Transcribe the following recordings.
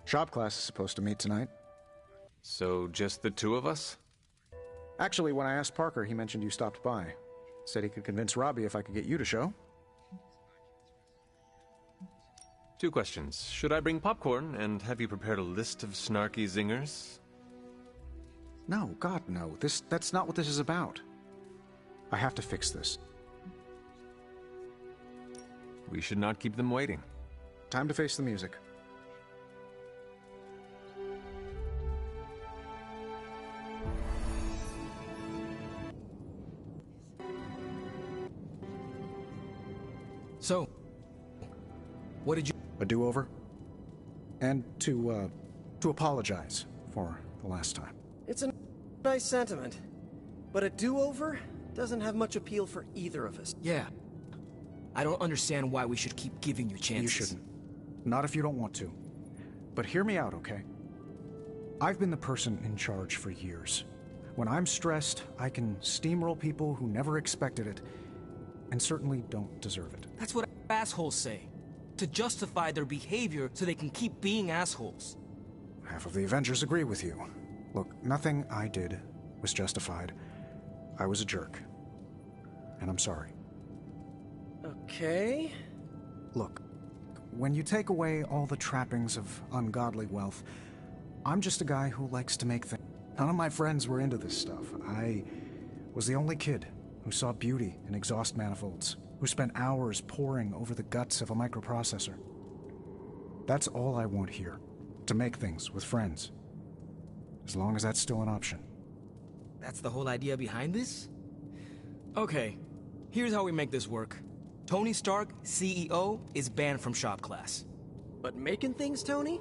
Shop class is supposed to meet tonight. So, just the two of us? Actually, when I asked Parker, he mentioned you stopped by. Said he could convince Robbie if I could get you to show. Two questions. Should I bring popcorn and have you prepared a list of snarky zingers? No, God, no. That's not what this is about. I have to fix this. We should not keep them waiting. Time to face the music. So, what did you... A do-over? And to apologize for the last time. It's a nice sentiment, but a do-over doesn't have much appeal for either of us. Yeah. I don't understand why we should keep giving you chances. You shouldn't. Not if you don't want to. But hear me out, okay? I've been the person in charge for years. When I'm stressed, I can steamroll people who never expected it, and certainly don't deserve it. That's what assholes say. To justify their behavior so they can keep being assholes. Half of the Avengers agree with you. Look, nothing I did was justified. I was a jerk. And I'm sorry. Okay. Look, when you take away all the trappings of ungodly wealth, I'm just a guy who likes to make things. None of my friends were into this stuff. I was the only kid who saw beauty in exhaust manifolds, who spent hours poring over the guts of a microprocessor. That's all I want here, to make things with friends. As long as that's still an option. That's the whole idea behind this? Okay, here's how we make this work. Tony Stark, CEO, is banned from shop class. But making things, Tony?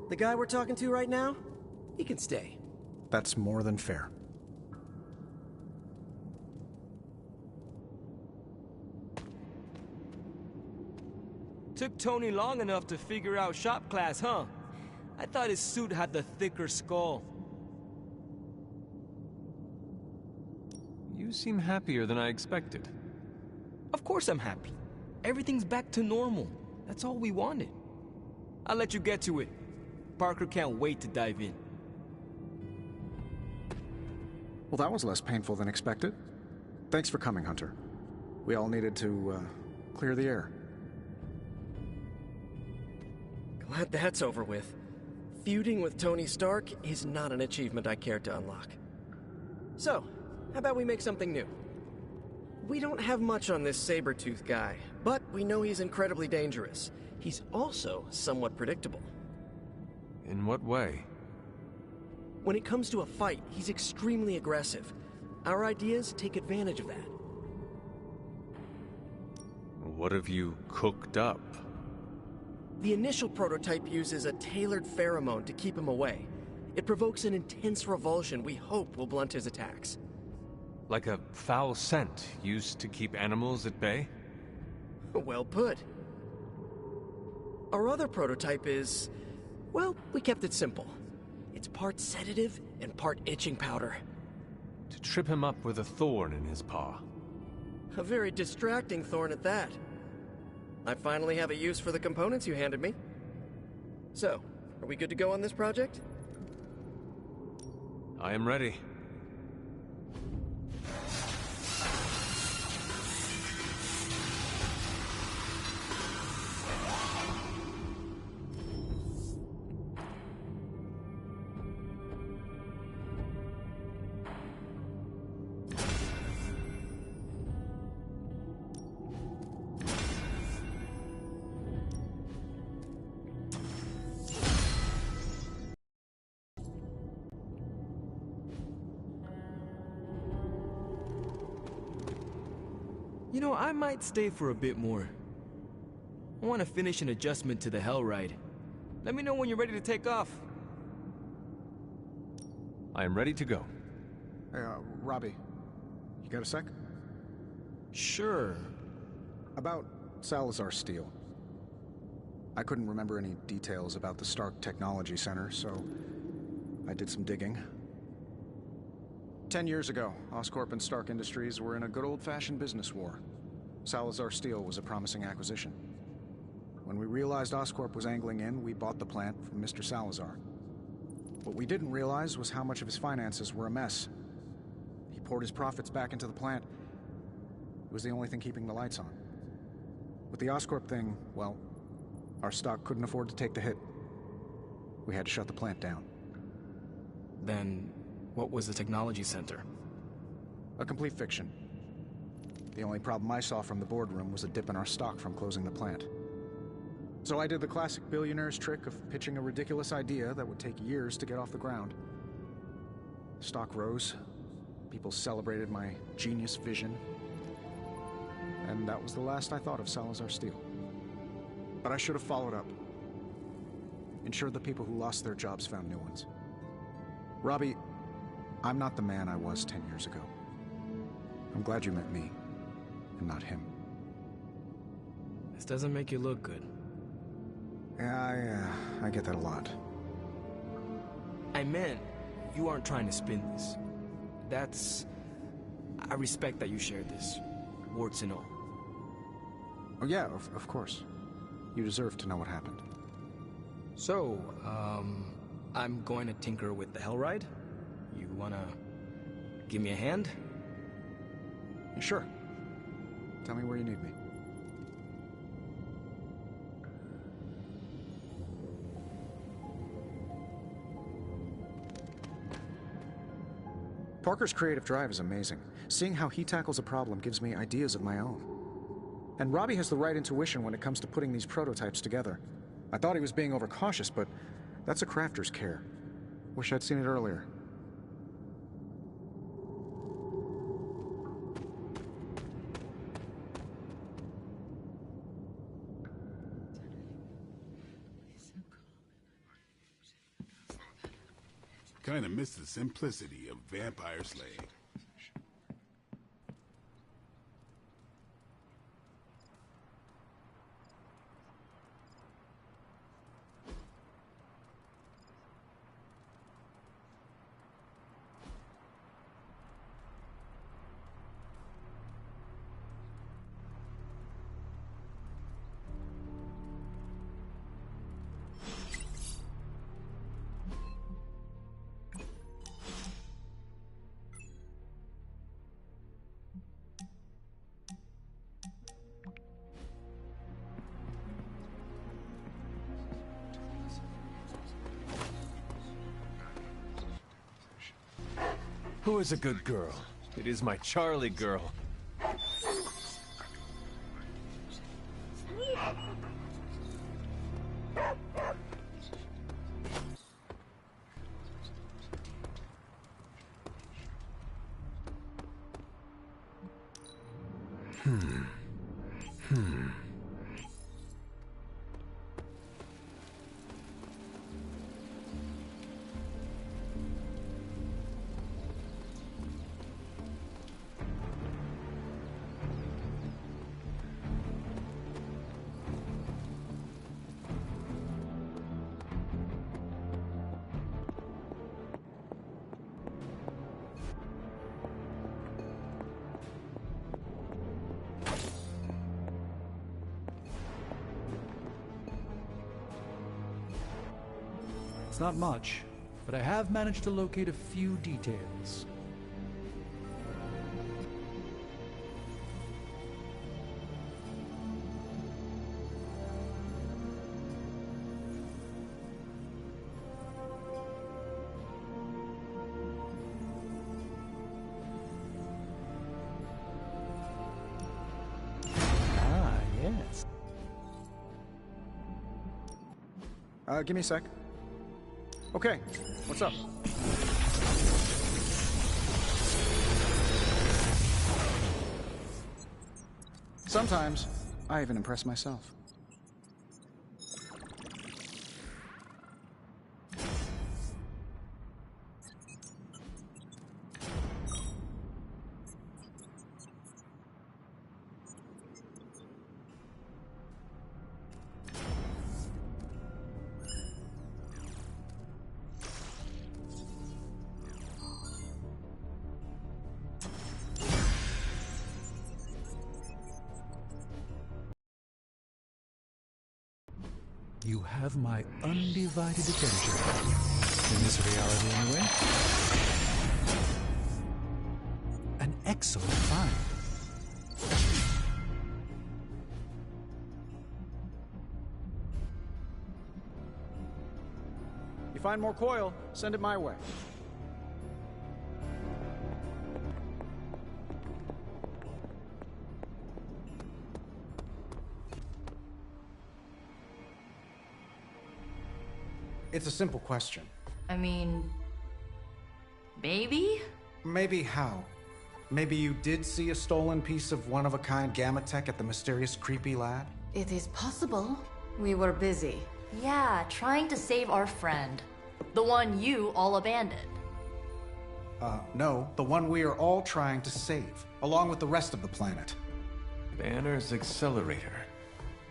The guy we're talking to right now? He can stay. That's more than fair. Took Tony long enough to figure out shop class, huh? I thought his suit had the thicker skull. You seem happier than I expected. Of course I'm happy. Everything's back to normal. That's all we wanted. I'll let you get to it. Parker can't wait to dive in. Well, that was less painful than expected. Thanks for coming, Hunter. We all needed to, clear the air. Glad that's over with. Feuding with Tony Stark is not an achievement I care to unlock. So, how about we make something new? We don't have much on this saber-tooth guy, but we know he's incredibly dangerous. He's also somewhat predictable. In what way? When it comes to a fight, he's extremely aggressive. Our ideas take advantage of that. What have you cooked up? The initial prototype uses a tailored pheromone to keep him away. It provokes an intense revulsion we hope will blunt his attacks. Like a foul scent used to keep animals at bay? Well put. Our other prototype is... well, we kept it simple. It's part sedative and part itching powder. To trip him up with a thorn in his paw. A very distracting thorn at that. I finally have a use for the components you handed me. So, are we good to go on this project? I am ready. You know, I might stay for a bit more. I want to finish an adjustment to the Hell Ride. Let me know when you're ready to take off. I am ready to go. Hey, Robbie, you got a sec? Sure. About Salazar Steel. I couldn't remember any details about the Stark Technology Center, so I did some digging. 10 years ago, Oscorp and Stark Industries were in a good old-fashioned business war. Salazar Steel was a promising acquisition. When we realized Oscorp was angling in, we bought the plant from Mr. Salazar. What we didn't realize was how much of his finances were a mess. He poured his profits back into the plant. It was the only thing keeping the lights on. With the Oscorp thing, well, our stock couldn't afford to take the hit. We had to shut the plant down. Then, what was the technology center? A complete fiction. The only problem I saw from the boardroom was a dip in our stock from closing the plant. So I did the classic billionaire's trick of pitching a ridiculous idea that would take years to get off the ground. Stock rose. People celebrated my genius vision. And that was the last I thought of Salazar Steel. But I should have followed up. Ensured the people who lost their jobs found new ones. Robbie, I'm not the man I was 10 years ago. I'm glad you met me, and not him. This doesn't make you look good. Yeah, I get that a lot. I meant, you aren't trying to spin this. I respect that you shared this, warts and all. Oh yeah, of course. You deserve to know what happened. So, I'm going to tinker with the Hellride? You wanna give me a hand? Sure. Tell me where you need me. Parker's creative drive is amazing. Seeing how he tackles a problem gives me ideas of my own. And Robbie has the right intuition when it comes to putting these prototypes together. I thought he was being overcautious, but that's a crafter's care. Wish I'd seen it earlier. Kinda miss the simplicity of Vampire Slaying. Who is a good girl? It is my Charlie girl. It's not much, but I have managed to locate a few details. Ah, yes. Give me a sec. Okay, what's up? Sometimes, I even impress myself. You have my undivided attention. In this reality, anyway. An excellent find. You find more coil, send it my way. It's a simple question. I mean, maybe? Maybe how? Maybe you did see a stolen piece of one-of-a-kind gamma tech at the mysterious creepy lab? It is possible. We were busy. Yeah, trying to save our friend. The one you all abandoned. No, the one we are all trying to save, along with the rest of the planet. Banner's accelerator.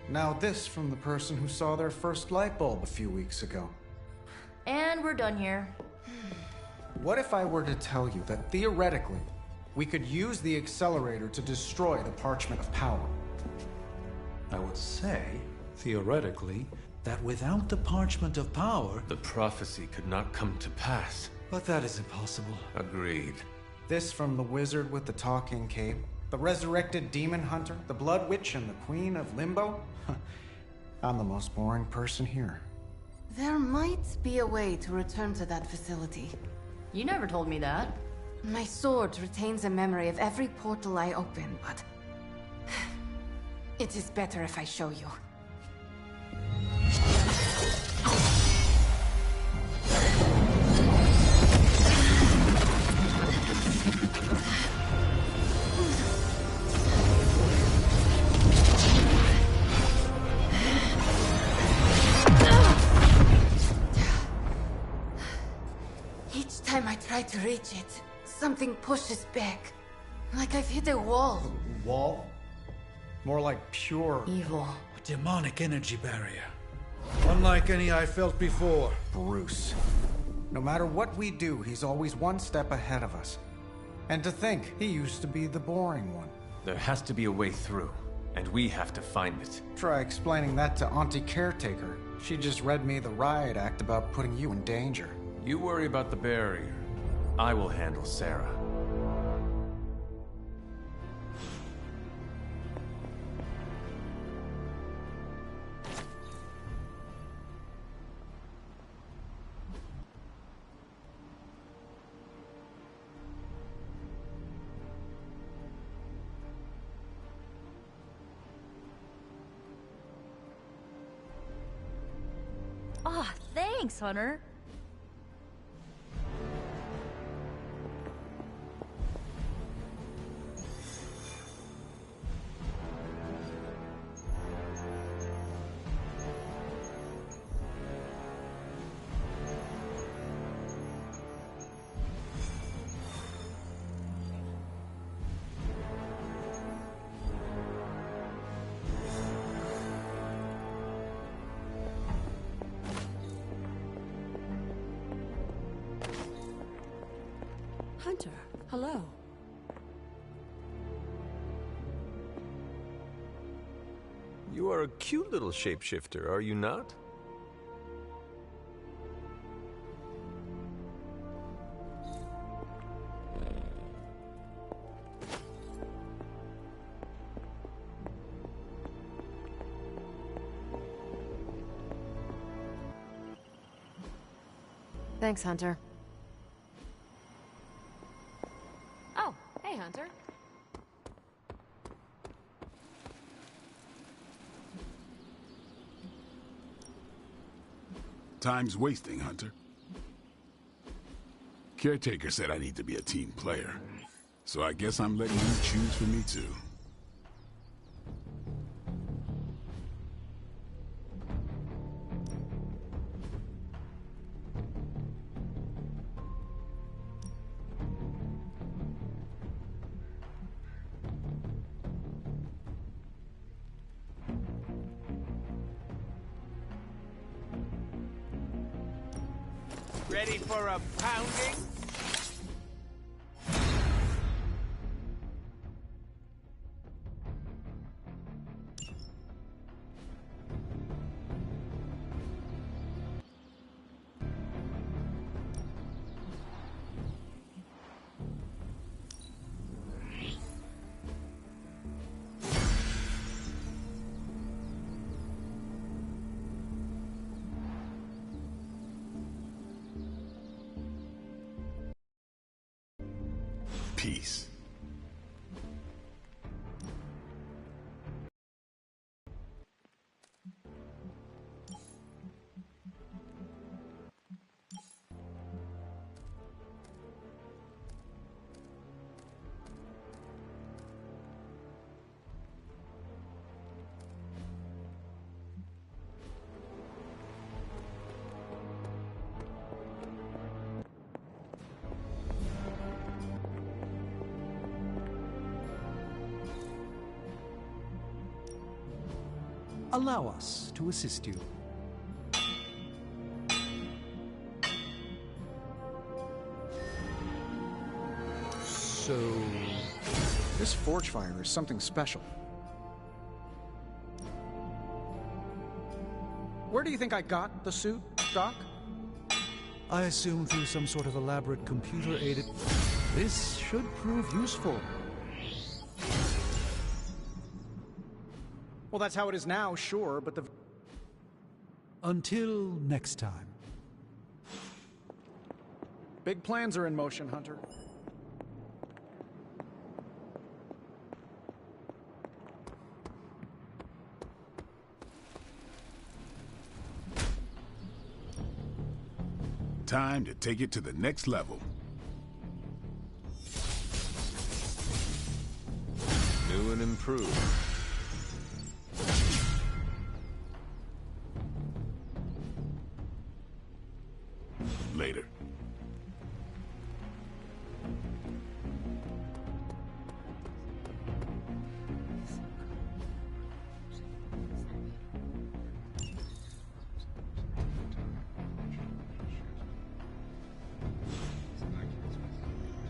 Now this from the person who saw their first light bulb a few weeks ago. And we're done here. What if I were to tell you that theoretically, we could use the accelerator to destroy the Parchment of Power? I would say, theoretically, that without the Parchment of Power... The prophecy could not come to pass. But that is impossible. Agreed. This from the wizard with the talking cape, the resurrected demon hunter, the blood witch, and the queen of limbo? I'm the most boring person here. There might be a way to return to that facility. You never told me that. My sword retains a memory of every portal I open, but... it is better if I show you. Each time I try to reach it, something pushes back. Like I've hit a wall. Wall? More like pure... Evil. A demonic energy barrier. Unlike any I felt before. Bruce. No matter what we do, he's always one step ahead of us. And to think, he used to be the boring one. There has to be a way through, and we have to find it. Try explaining that to Auntie Caretaker. She just read me the riot act about putting you in danger. You worry about the barrier. I will handle Sarah. Ah, thanks, Hunter. Hunter, hello. You are a cute little shapeshifter, are you not? Thanks, Hunter. Oh, hey, Hunter. Time's wasting, Hunter. Caretaker said I need to be a team player, so I guess I'm letting you choose for me too. Ready for a pounding? peace. Allow us to assist you. So, this forge fire is something special. Where do you think I got the suit, Doc? I assume through some sort of elaborate computer-aided... This should prove useful. Well, that's how it is now, sure, but the... Until next time. Big plans are in motion, Hunter. Time to take it to the next level. New and improved. Later.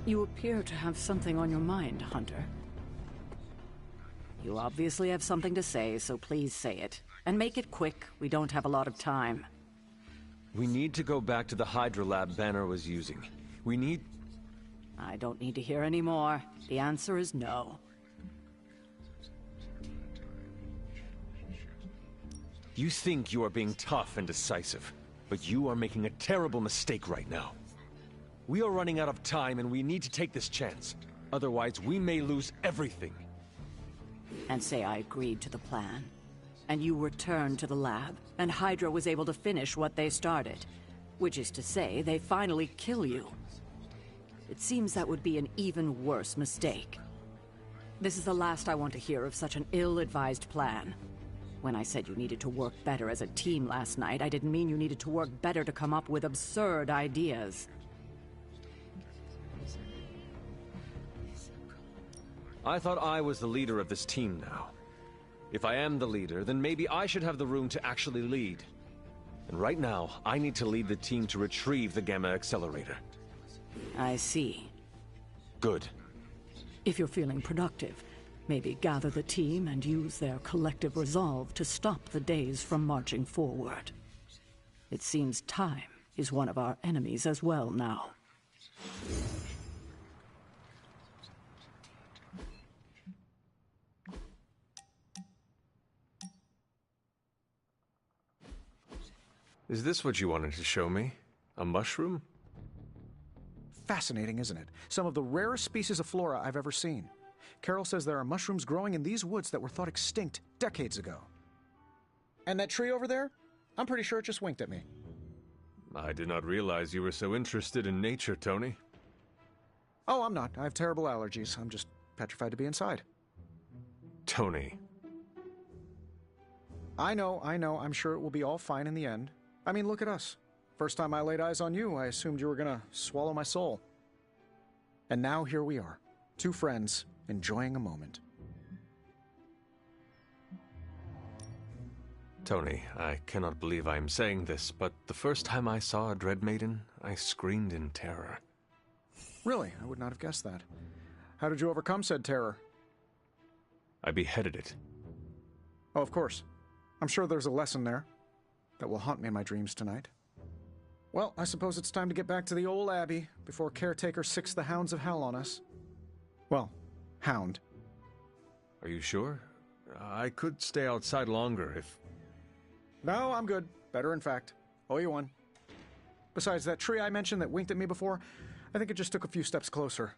You appear to have something on your mind, Hunter. You obviously have something to say, so please say it. And make it quick. We don't have a lot of time. We need to go back to the Hydra lab Banner was using. We need... I don't need to hear any more. The answer is no. You think you are being tough and decisive, but you are making a terrible mistake right now. We are running out of time and we need to take this chance. Otherwise, we may lose everything. And say I agreed to the plan. And you returned to the lab, and Hydra was able to finish what they started. Which is to say, they finally kill you. It seems that would be an even worse mistake. This is the last I want to hear of such an ill-advised plan. When I said you needed to work better as a team last night, I didn't mean you needed to work better to come up with absurd ideas. I thought I was the leader of this team now. If I am the leader, then maybe I should have the room to actually lead. And right now, I need to lead the team to retrieve the Gamma Accelerator. I see. Good. If you're feeling productive, maybe gather the team and use their collective resolve to stop the days from marching forward. It seems time is one of our enemies as well now. Is this what you wanted to show me? A mushroom? Fascinating, isn't it? Some of the rarest species of flora I've ever seen. Carol says there are mushrooms growing in these woods that were thought extinct decades ago. And that tree over there? I'm pretty sure it just winked at me. I did not realize you were so interested in nature, Tony. Oh, I'm not. I have terrible allergies. I'm just petrified to be inside. Tony. I know. I'm sure it will be all fine in the end. I mean, look at us. First time I laid eyes on you, I assumed you were gonna swallow my soul. And now here we are, two friends enjoying a moment. Tony, I cannot believe I am saying this, but the first time I saw a Dread Maiden, I screamed in terror. Really? I would not have guessed that. How did you overcome said terror? I beheaded it. Oh, of course. I'm sure there's a lesson there that will haunt me in my dreams tonight. Well, I suppose it's time to get back to the old Abbey before Caretaker sicks the hounds of hell on us. Well, hound. Are you sure? I could stay outside longer if... No, I'm good. Better, in fact. Owe you one. Besides, that tree I mentioned that winked at me before, I think it just took a few steps closer.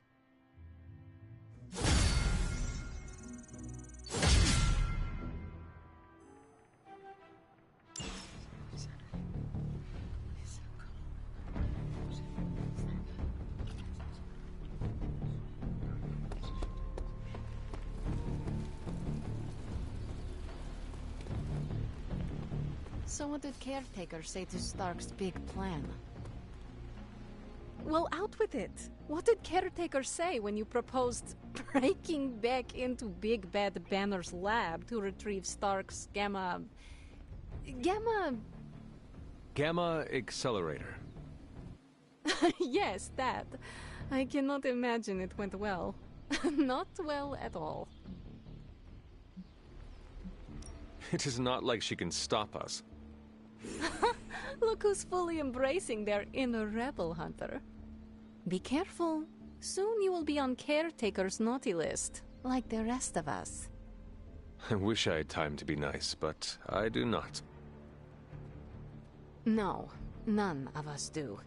So what did Caretaker say to Stark's big plan? Well, out with it. What did Caretaker say when you proposed breaking back into Big Bad Banner's lab to retrieve Stark's Gamma Accelerator. Yes, that. I cannot imagine it went well. Not well at all. It is not like she can stop us. Look who's fully embracing their inner rebel, Hunter. Be careful. Soon you will be on Caretaker's naughty list, like the rest of us. I wish I had time to be nice, but I do not. No, none of us do.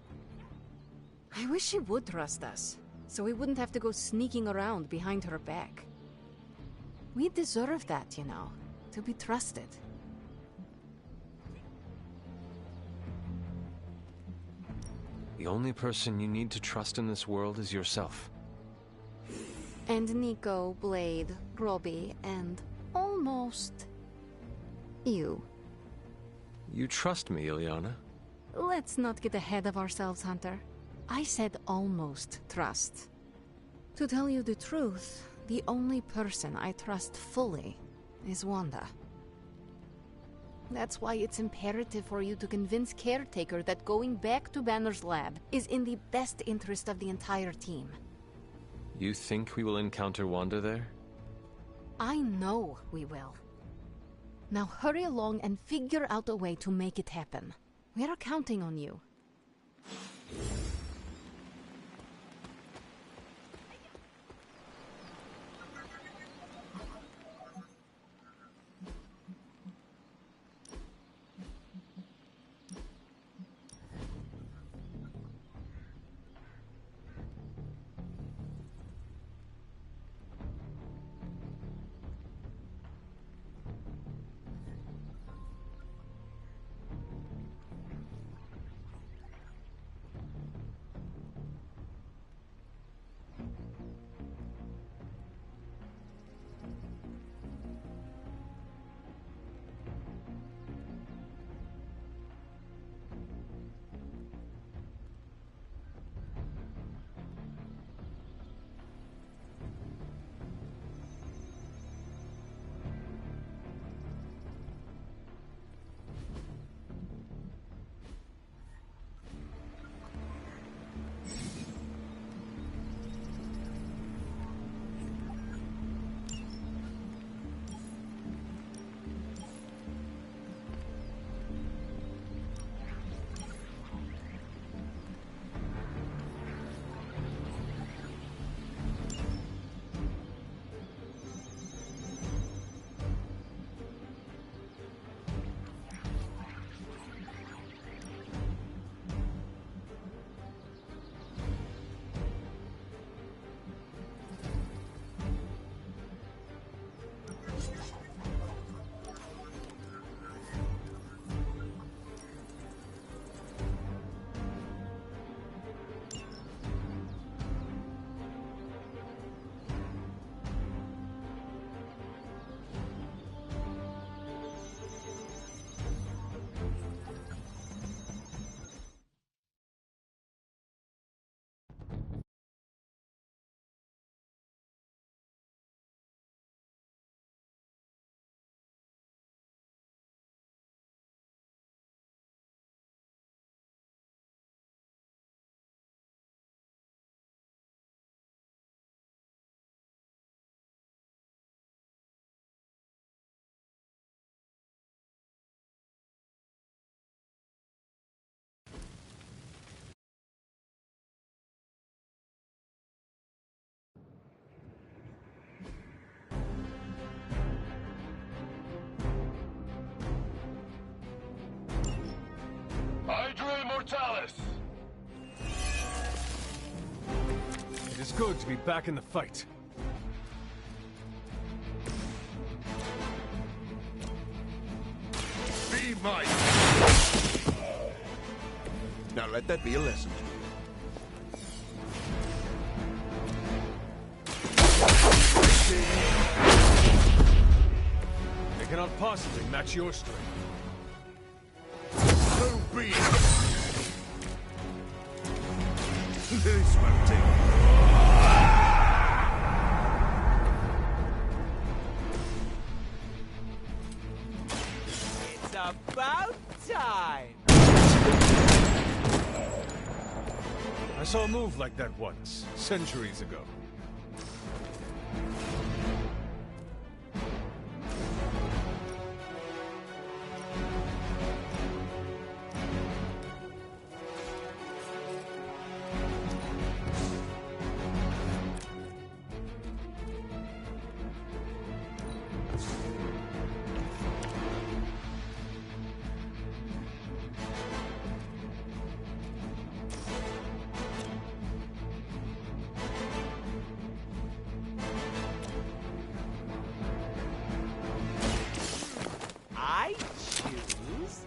I wish she would trust us, so we wouldn't have to go sneaking around behind her back. We deserve that, you know, to be trusted. The only person you need to trust in this world is yourself. And Nico, Blade, Robbie, and almost you. You trust me, Ilyana? Let's not get ahead of ourselves, Hunter. I said almost trust. To tell you the truth, the only person I trust fully is Wanda. That's why it's imperative for you to convince Caretaker that going back to Banner's lab is in the best interest of the entire team. You think we will encounter Wanda there? I know we will. Now hurry along and figure out a way to make it happen. We're counting on you. It is good to be back in the fight. Be mine! Now let that be a lesson to you. They cannot possibly match your strength. This won't do. It's about time! I saw a move like that once, centuries ago. I choose...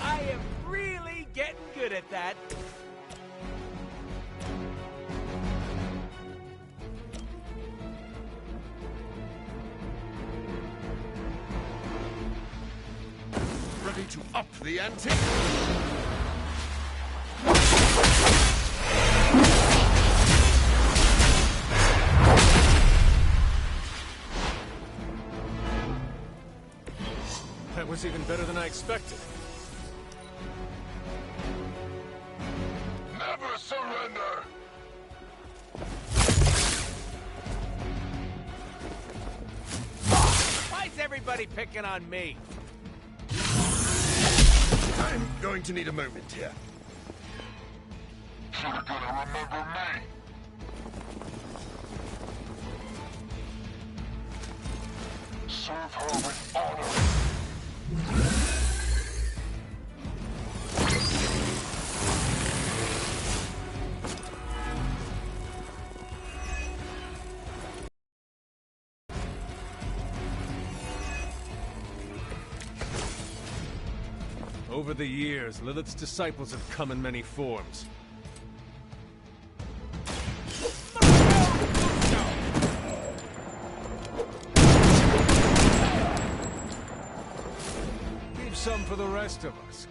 I am really getting good at that. Ready to up the ante? That was even better than I expected. Never surrender! Why's everybody picking on me? I'm going to need a moment here. You're gonna remember me. Serve her with honor. Over the years, Lilith's disciples have come in many forms. Leave some for the rest of us.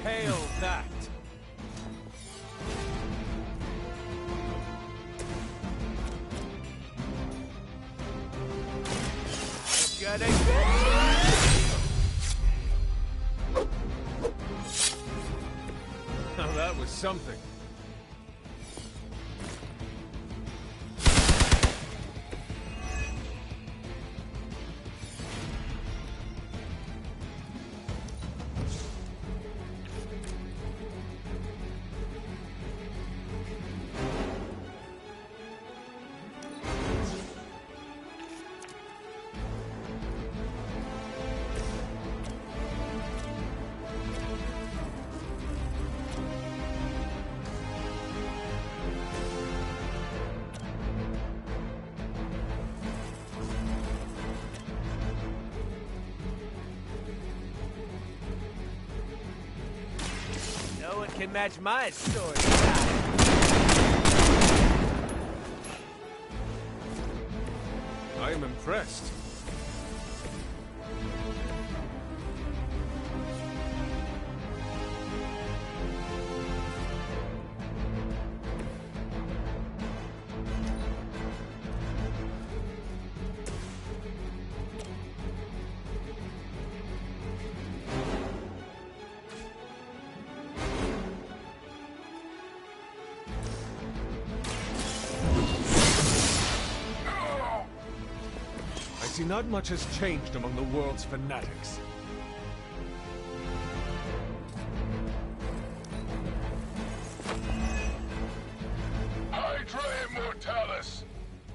Hail that! Gotta Now that was something. No one can match my sword. I am impressed. See, not much has changed among the world's fanatics. Hydra Immortalis!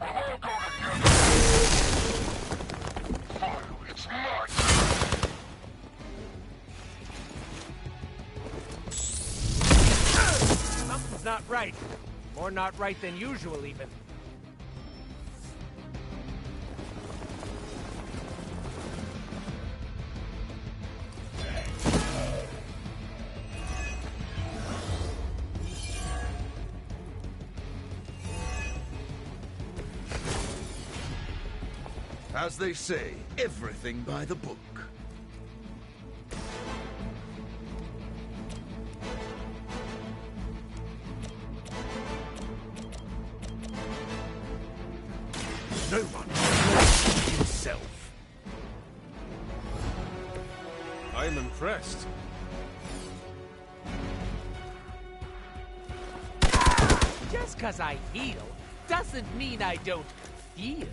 We'll all go together! right. More not right than usual, even. As they say, everything by the book. No one knows himself. I am impressed. Just 'cause I heal doesn't mean I don't feel.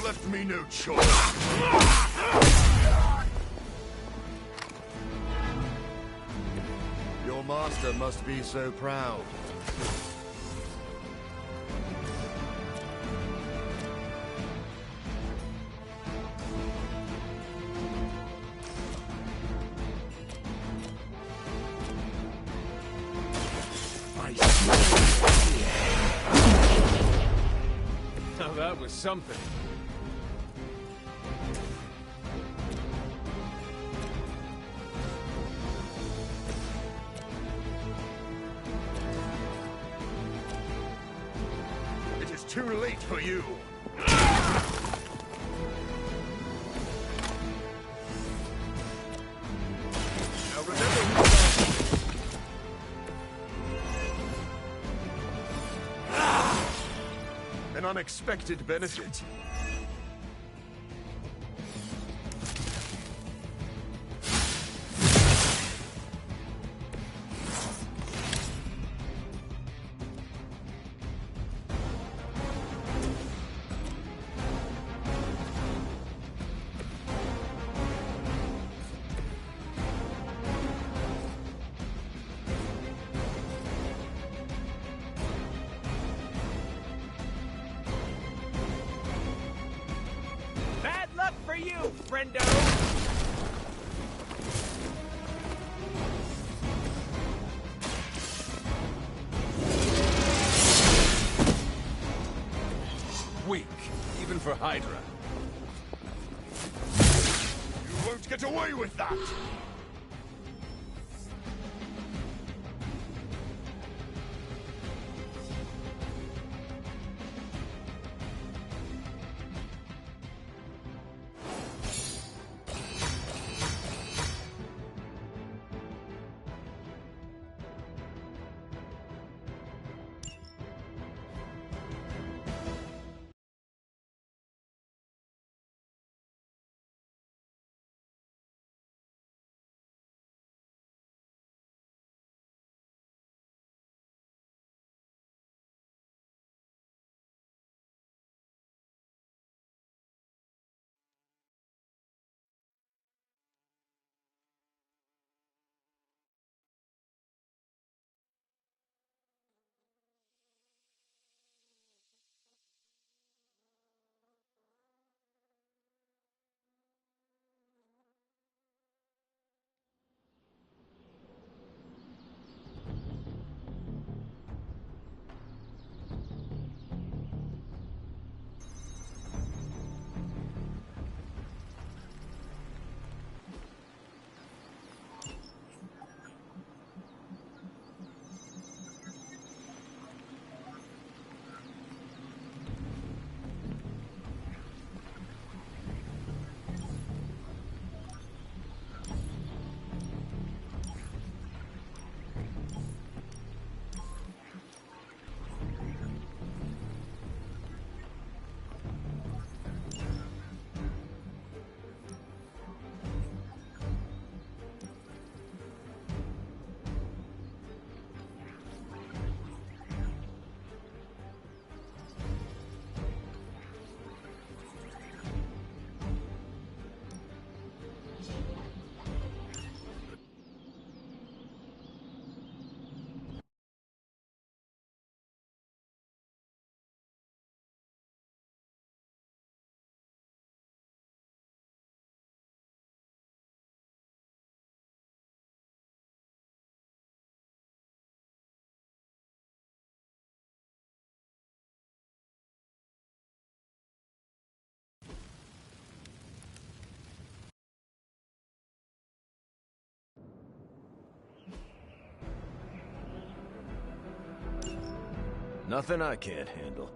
Left me no choice. Your master must be so proud. Now that was something. It is too late for you. Now remember who an unexpected benefit. Bad luck for you, friendo! Weak, even for Hydra. You won't get away with that! Nothing I can't handle.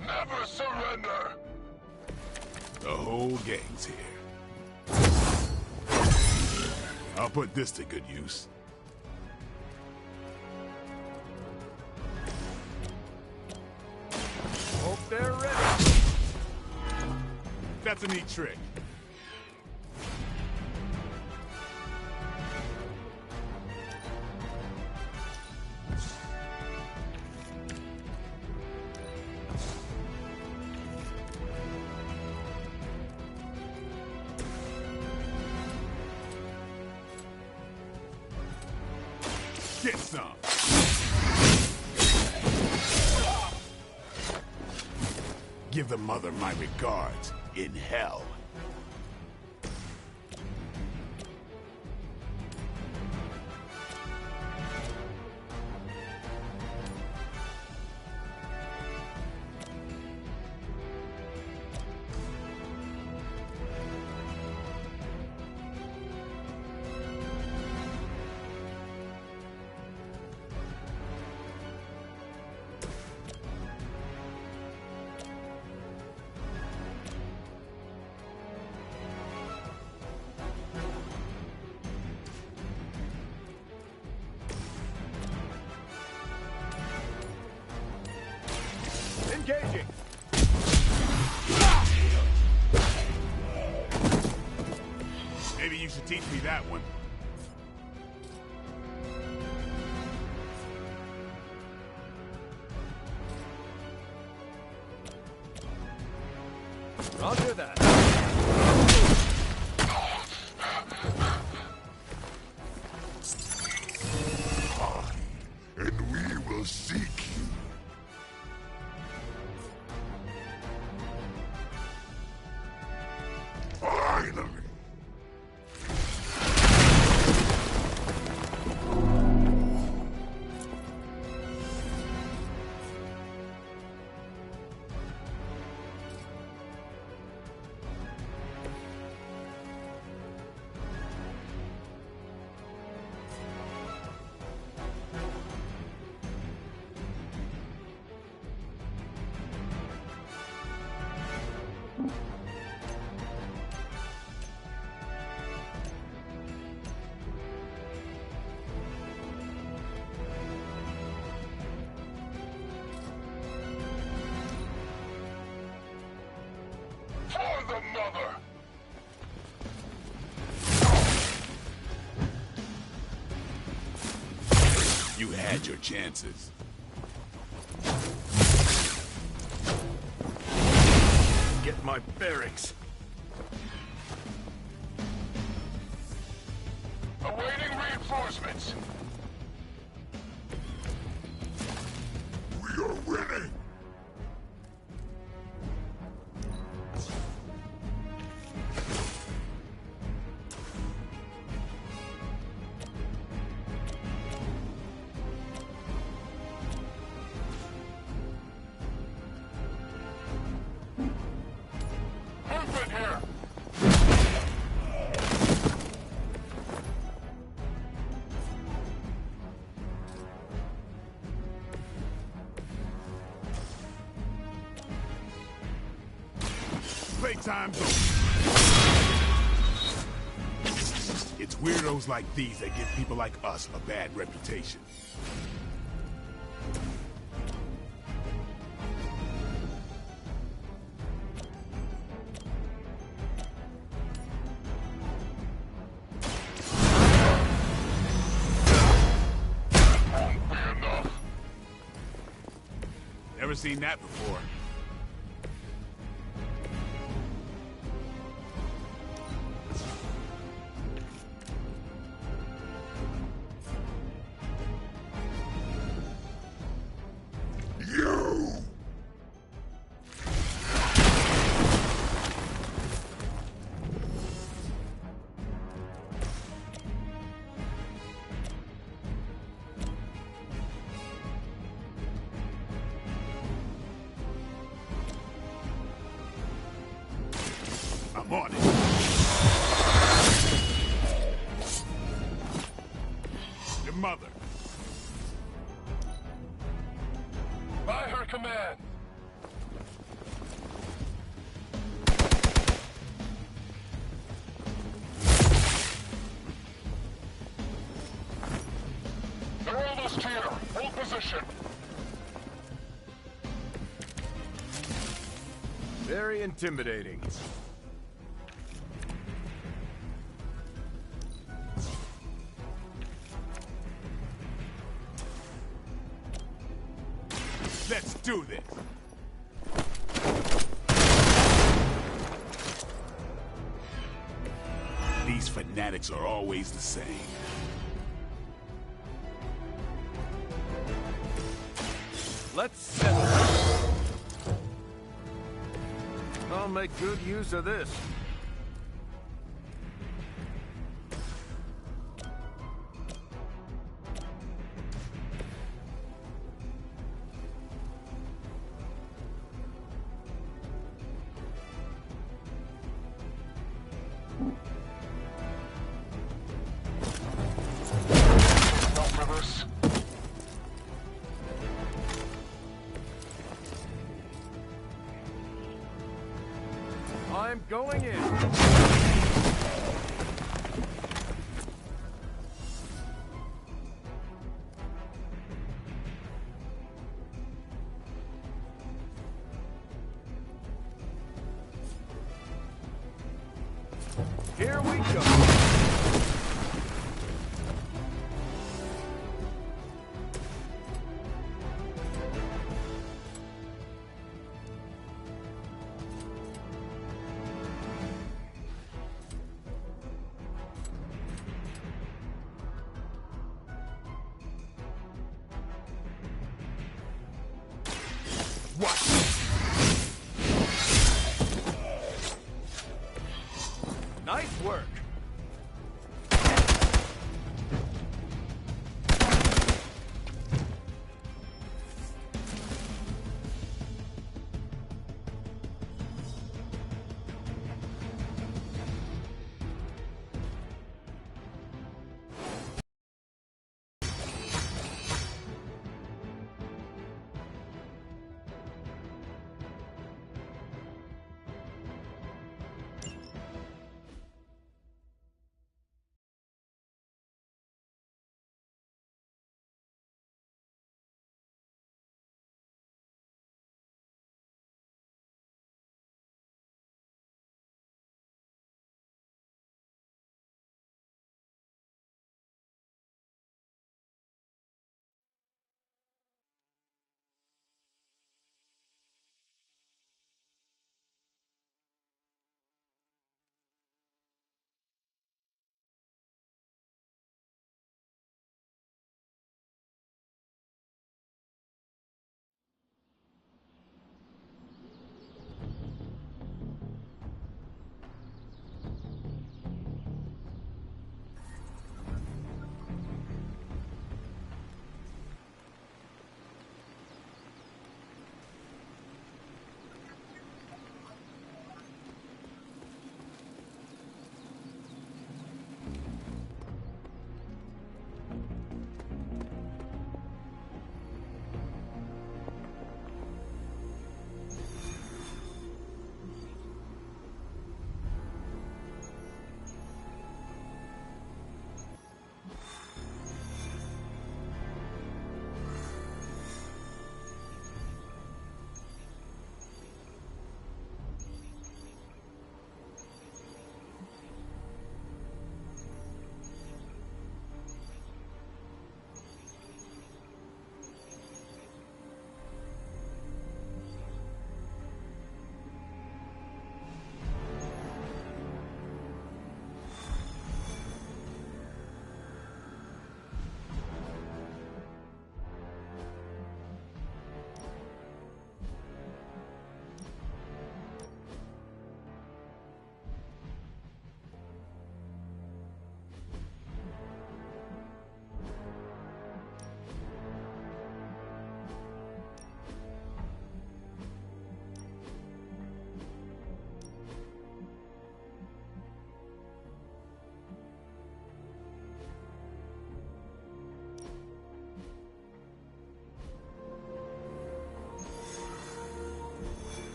Never surrender! The whole gang's here. I'll put this to good use. Hope they're ready. That's a neat trick. Get some. Give the mother my regards in hell. Engaging. Maybe you should teach me that one. Roger that. And we will seek you. Finally. For the mother! You had your chances. Get my bearings. Awaiting reinforcements. We are winning! Movement here! Playtime's over. It's weirdos like these that give people like us a bad reputation. Won't be enough. Never seen that before. You! I'm on it. Your mother. intimidating. Let's do this! These fanatics are always the same. Let's settle this. I'll make good use of this. Don't reverse. I'm going in. Here we go. Nice work.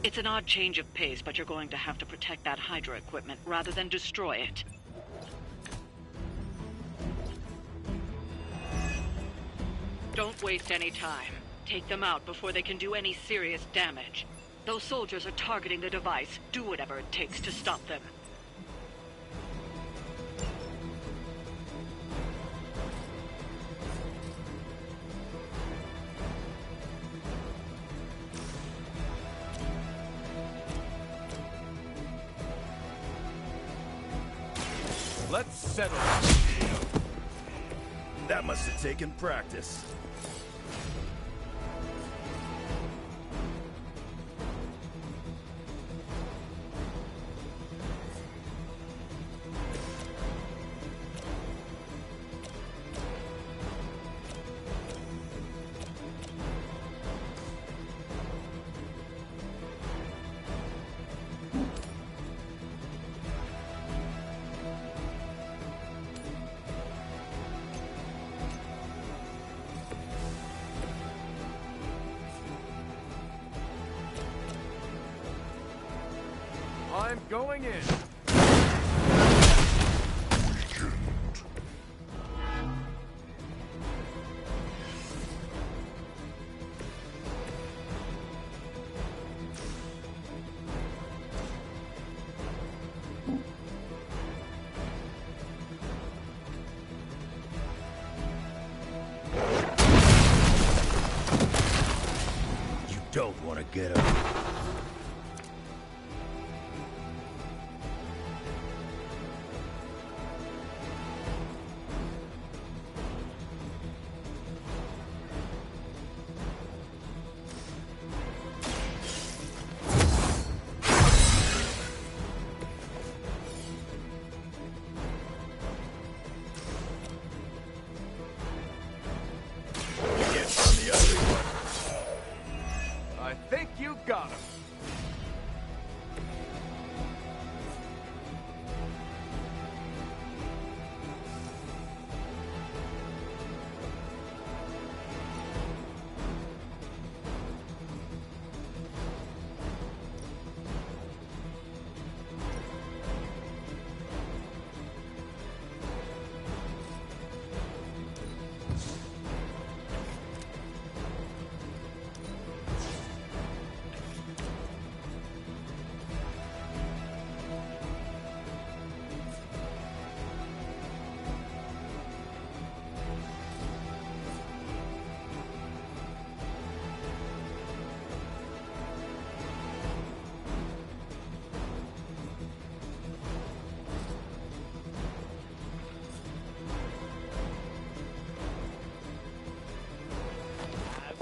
It's an odd change of pace, but you're going to have to protect that Hydra equipment rather than destroy it. Don't waste any time. Take them out before they can do any serious damage. Those soldiers are targeting the device. Do whatever it takes to stop them. Let's settle it. That must have taken practice. I'm going in. You don't want to get up. I think you got him.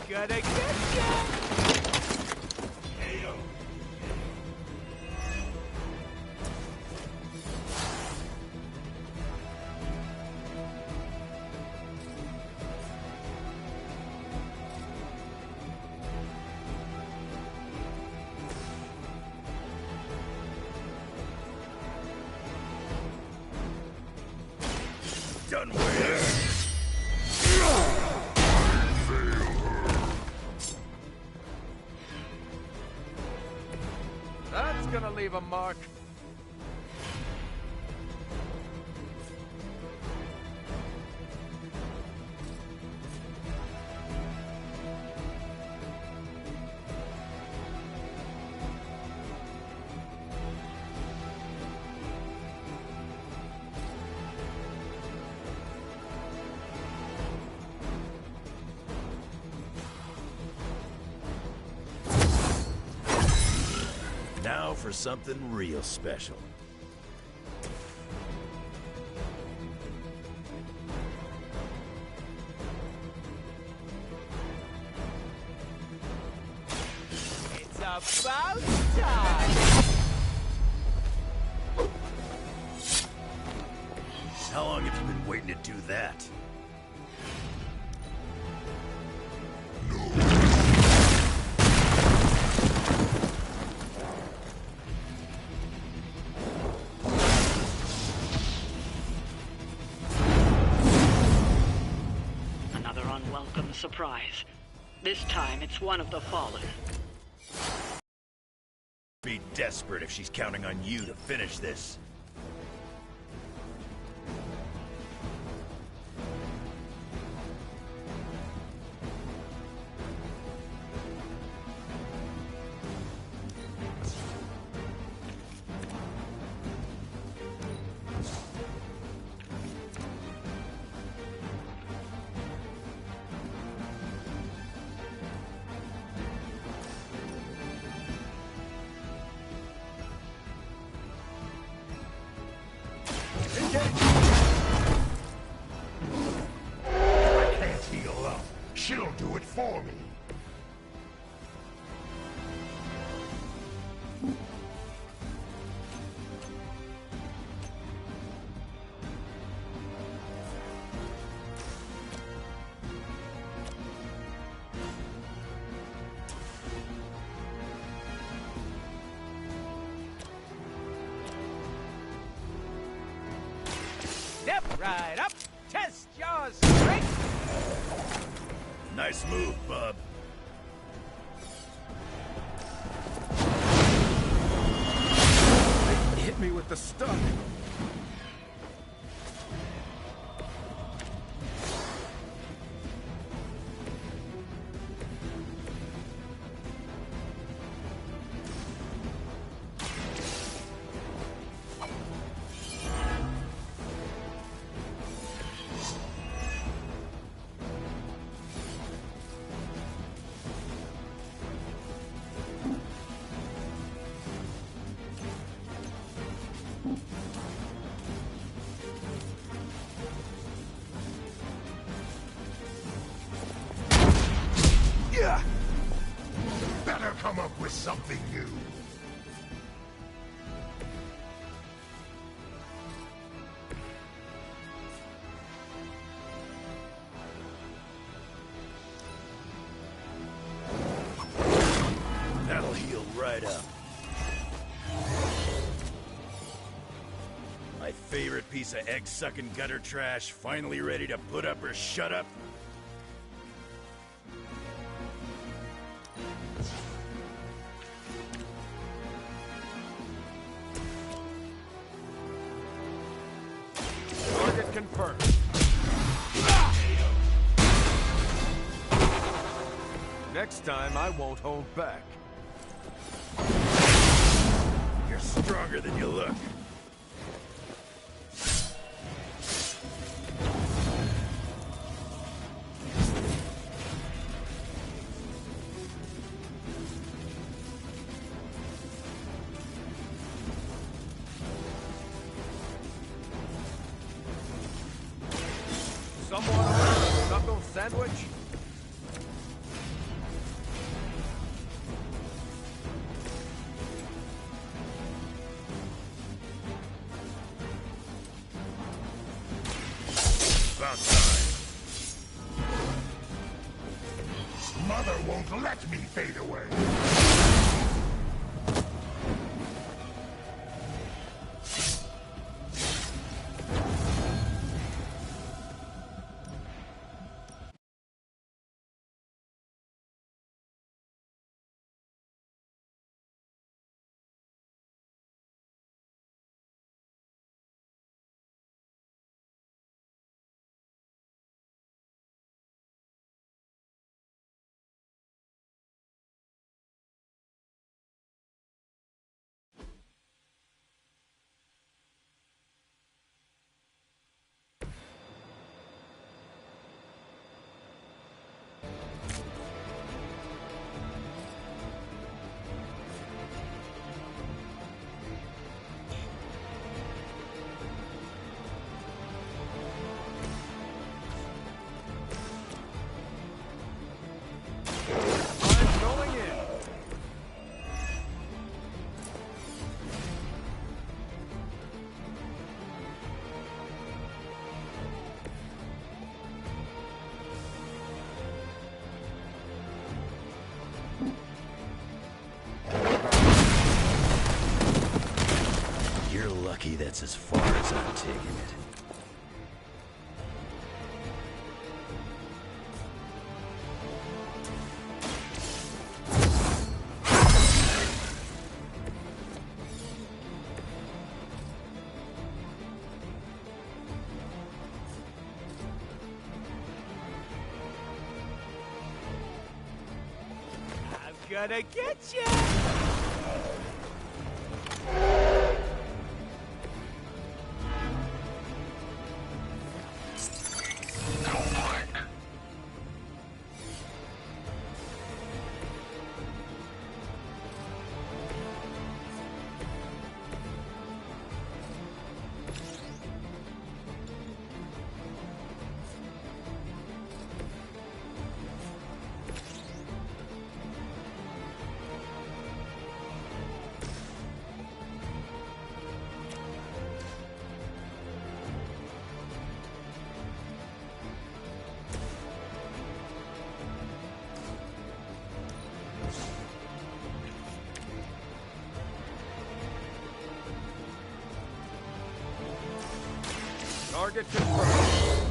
Gonna get ya! Done with. That's gonna leave a mark. Now for something real special. It's about time! How long have you been waiting to do that? Unwelcome surprise. This time it's one of the Fallen. desperate if she's counting on you to finish this. I can't heal up. She'll do it for me. Step right up. Test your strength. Nice move, bub. Hit me with the stun. Yeah. Better come up with something new. That'll heal right up. My favorite piece of egg-sucking gutter trash finally ready to put up or shut up. Target confirmed. Next time, I won't hold back. You're stronger than you look. Someone order a knuckle sandwich? About time. Mother won't let me fade away. I'm going in. You're lucky that's as far as I'm taking it. gonna get ya! Target confirmed.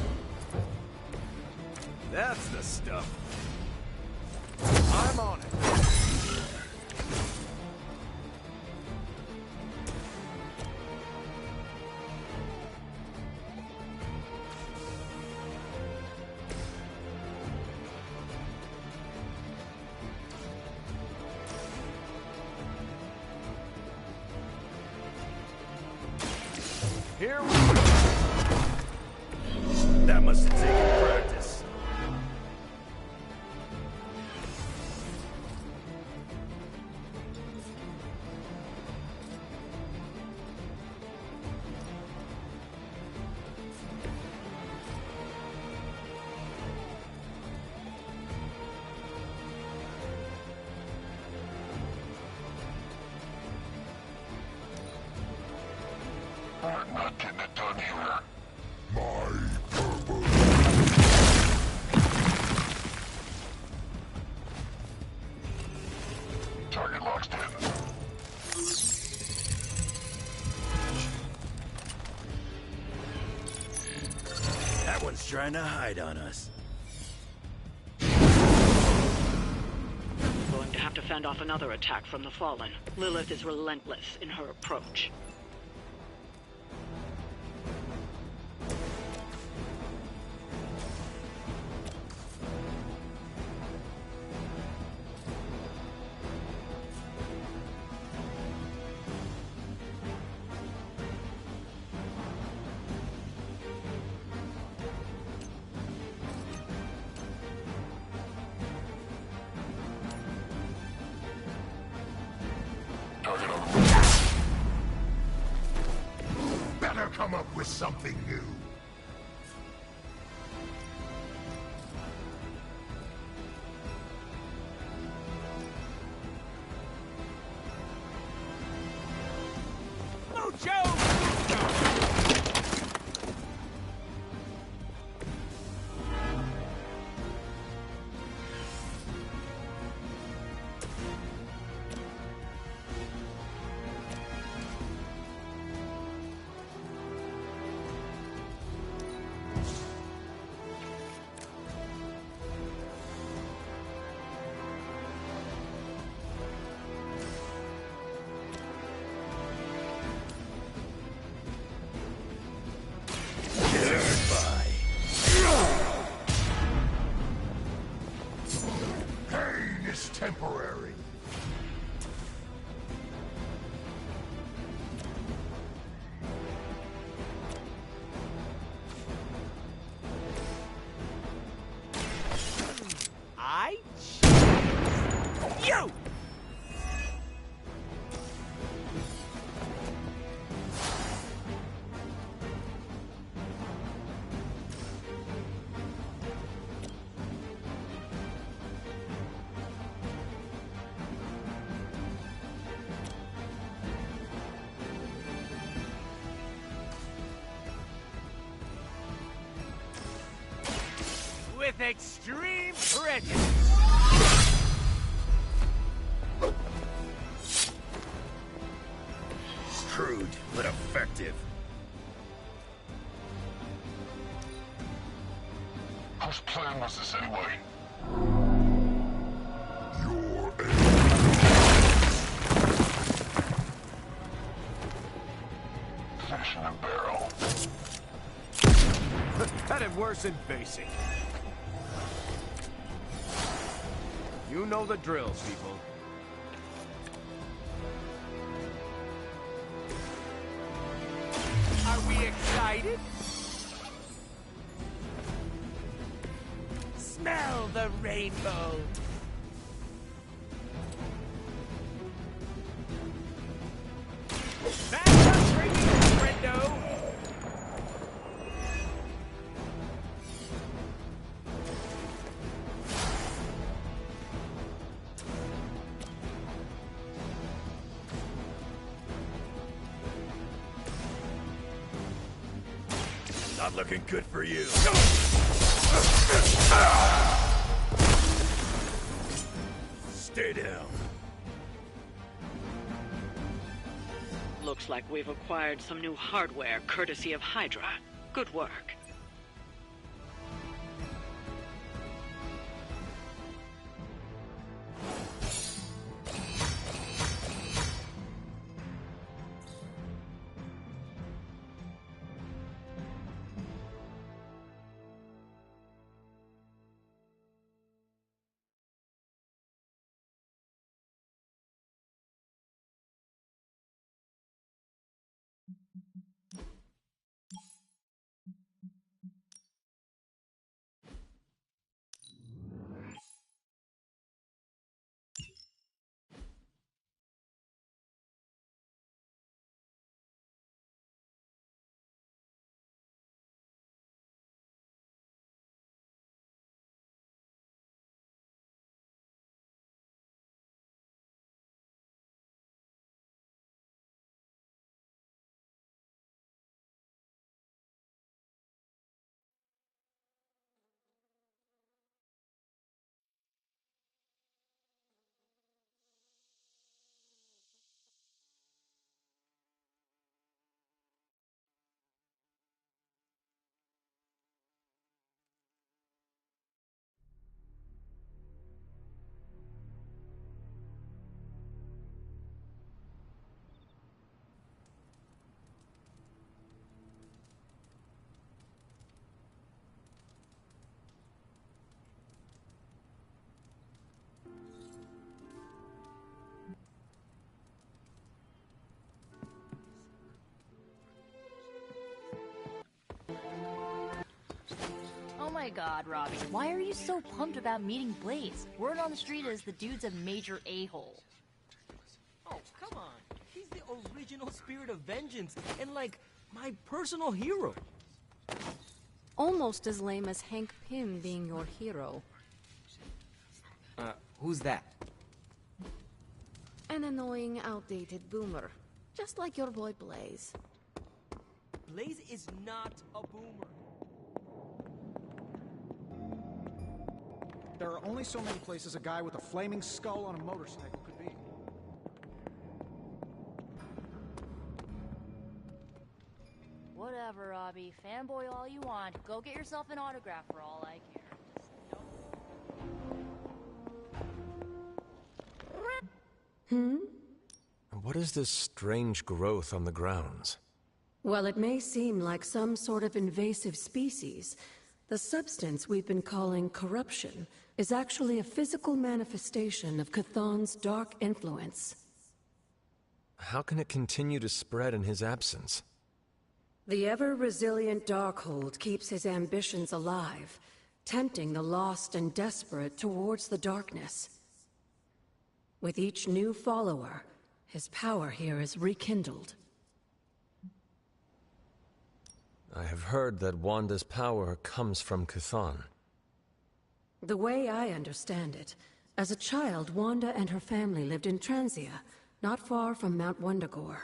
That's the stuff. I'm on it. Here we go. That must have taken practice. I'm not getting it done here. My purpose. Target locked in. That one's trying to hide on us. Going to have to fend off another attack from the Fallen. Lilith is relentless in her approach. Better come up with something new. Pain is temporary. I you. With extreme prejudice. Crude, but effective. Whose plan was this anyway? Your fish in a barrel. That had worse than basic. You know the drills, people. we excited? Smell the rainbow. Back up, radiant friendo. Not looking good for you. Stay down. Looks like we've acquired some new hardware courtesy of Hydra. Good work. Oh my god, Robbie, why are you so pumped about meeting Blaze? Word on the street is the dude's a major a-hole. Oh, come on. He's the original spirit of vengeance and, like, my personal hero. Almost as lame as Hank Pym being your hero. Who's that? An annoying, outdated boomer. Just like your boy Blaze. Blaze is not a boomer. There are only so many places a guy with a flaming skull on a motorcycle could be. Whatever, Robbie. Fanboy all you want. Go get yourself an autograph for all I care. What is this strange growth on the grounds? While it may seem like some sort of invasive species, the substance we've been calling corruption is actually a physical manifestation of Chthon's dark influence. How can it continue to spread in his absence? The ever-resilient Darkhold keeps his ambitions alive, tempting the lost and desperate towards the darkness. With each new follower, his power here is rekindled. I have heard that Wanda's power comes from Chthon. The way I understand it, as a child, Wanda and her family lived in Transia, not far from Mount Wundagore.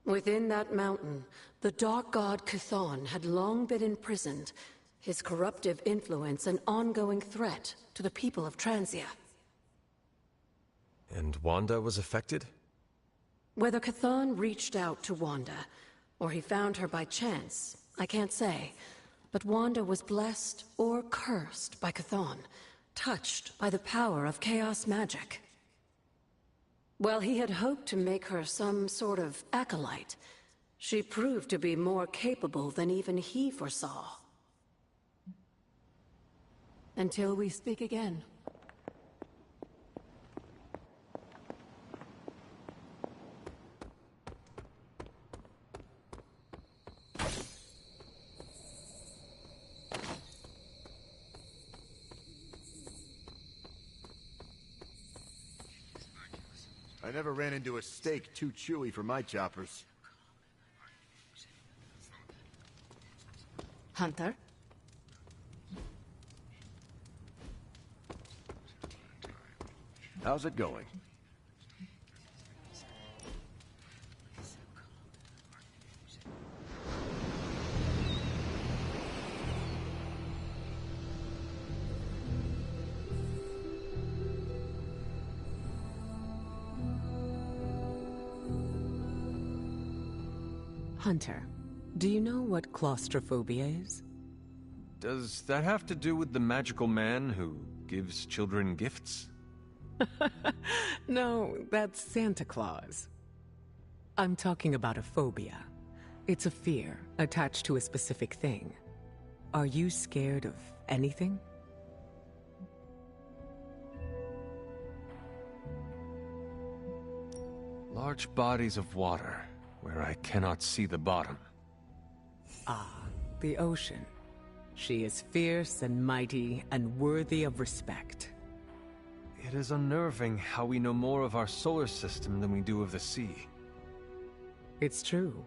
Within that mountain, the dark god Chthon had long been imprisoned, his corruptive influence an ongoing threat to the people of Transia. And Wanda was affected? Whether Chthon reached out to Wanda, or he found her by chance, I can't say. But Wanda was blessed or cursed by Chthon, touched by the power of chaos magic. While he had hoped to make her some sort of acolyte, she proved to be more capable than even he foresaw. Until we speak again. never ran into a steak too chewy for my choppers. Hunter? How's it going? Hunter, do you know what claustrophobia is? Does that have to do with the magical man who gives children gifts? No, that's Santa Claus. I'm talking about a phobia. It's a fear attached to a specific thing. Are you scared of anything? Large bodies of water, where I cannot see the bottom. Ah, the ocean. She is fierce and mighty and worthy of respect. It is unnerving how we know more of our solar system than we do of the sea. It's true.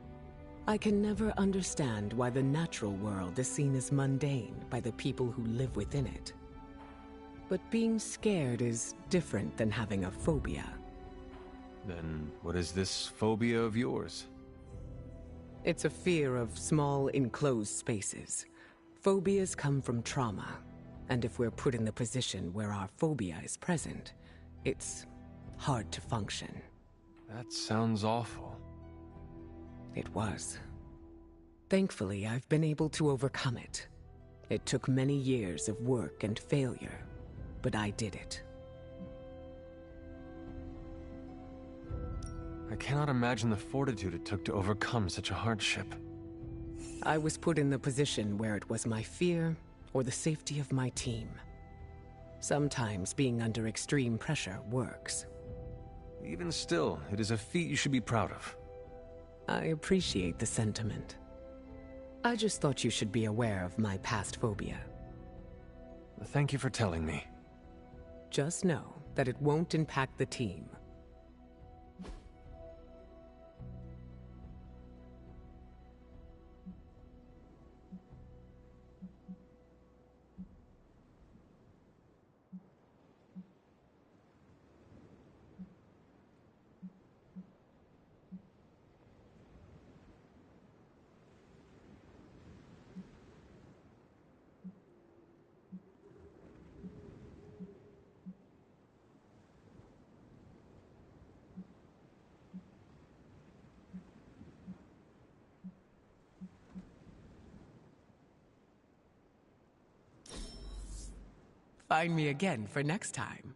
I can never understand why the natural world is seen as mundane by the people who live within it. But being scared is different than having a phobia. Then what is this phobia of yours? It's a fear of small, enclosed spaces. Phobias come from trauma, and if we're put in the position where our phobia is present, it's hard to function. That sounds awful. It was. Thankfully, I've been able to overcome it. It took many years of work and failure, but I did it. I cannot imagine the fortitude it took to overcome such a hardship. I was put in the position where it was my fear or the safety of my team. Sometimes being under extreme pressure works. Even still, it is a feat you should be proud of. I appreciate the sentiment. I just thought you should be aware of my past phobia. Thank you for telling me. Just know that it won't impact the team. Find me again for next time.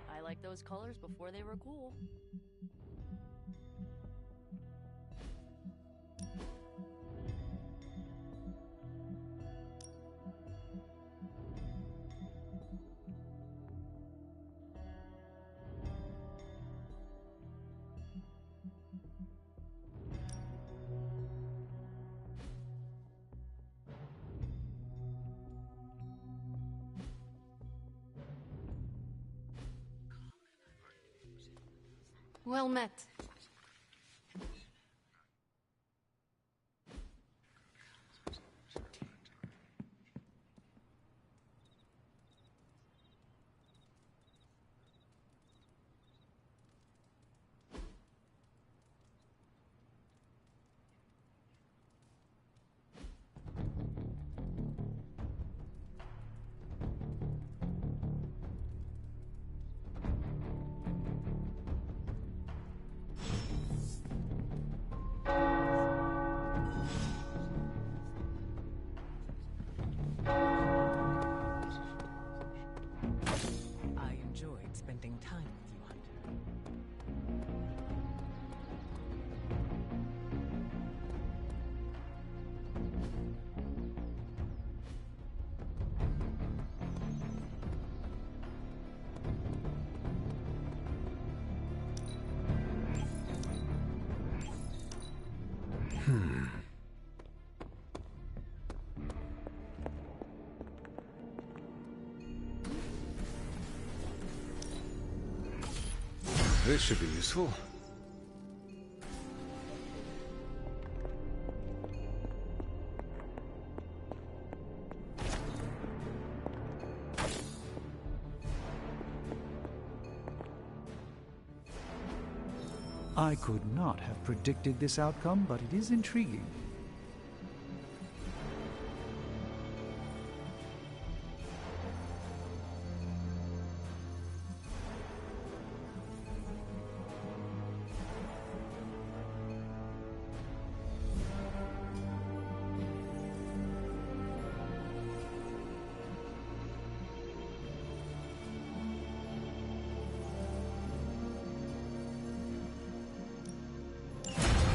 I liked those colors before they were cool. Well met. I enjoyed spending time with you, Hunter. This should be useful. I could not have predicted this outcome, but it is intriguing.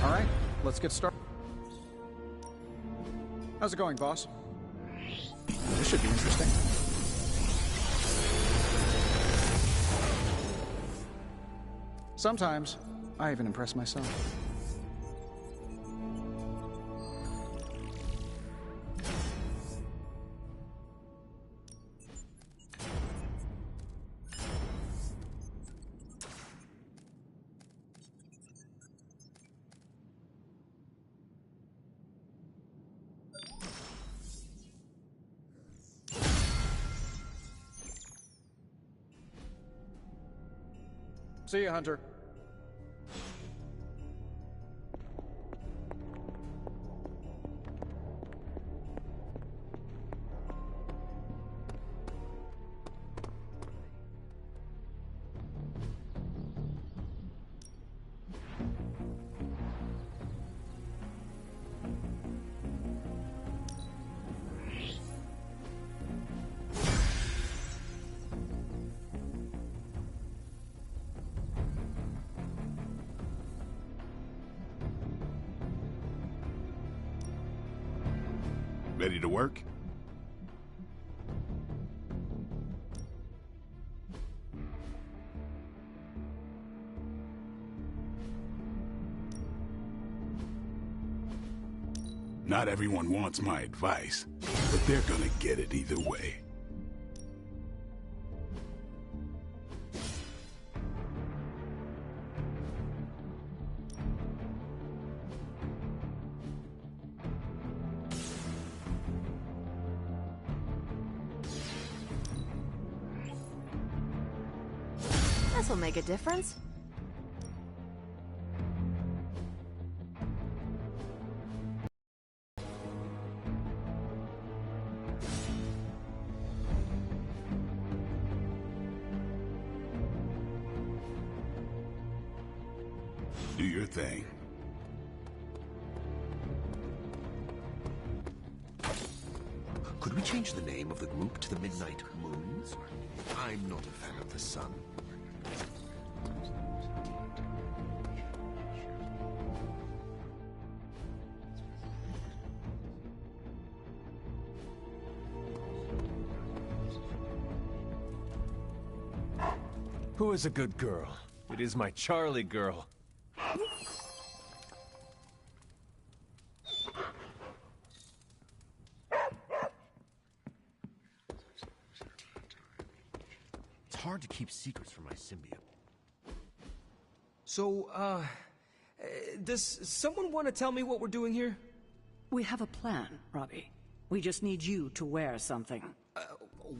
All right, let's get started. How's it going, boss? This should be interesting. Sometimes, I even impress myself. See you, Hunter. Ready to work? Not everyone wants my advice, but they're gonna get it either way. This'll make a difference. Do your thing. Could we change the name of the group to the Midnight Moons? I'm not a fan of the sun. Who is a good girl? It is my Charlie girl. It's hard to keep secrets from my symbiote. So, does someone want to tell me what we're doing here? We have a plan, Robbie. We just need you to wear something.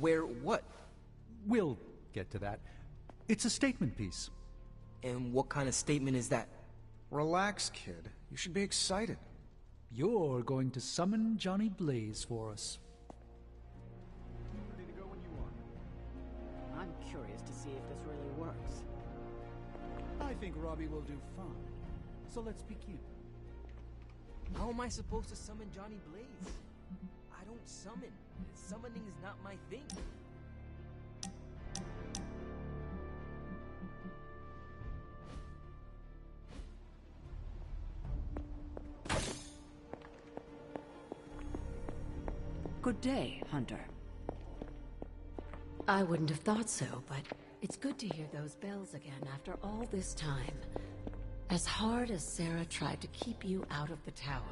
Wear what? We'll get to that. It's a statement piece. And what kind of statement is that? Relax, kid. You should be excited. You're going to summon Johnny Blaze for us. Ready to go when you are. I'm curious to see if this really works. I think Robbie will do fine. So let's begin. How am I supposed to summon Johnny Blaze? I don't summon. Summoning is not my thing. Good day, Hunter. I wouldn't have thought so, but it's good to hear those bells again after all this time. As hard as Sarah tried to keep you out of the tower,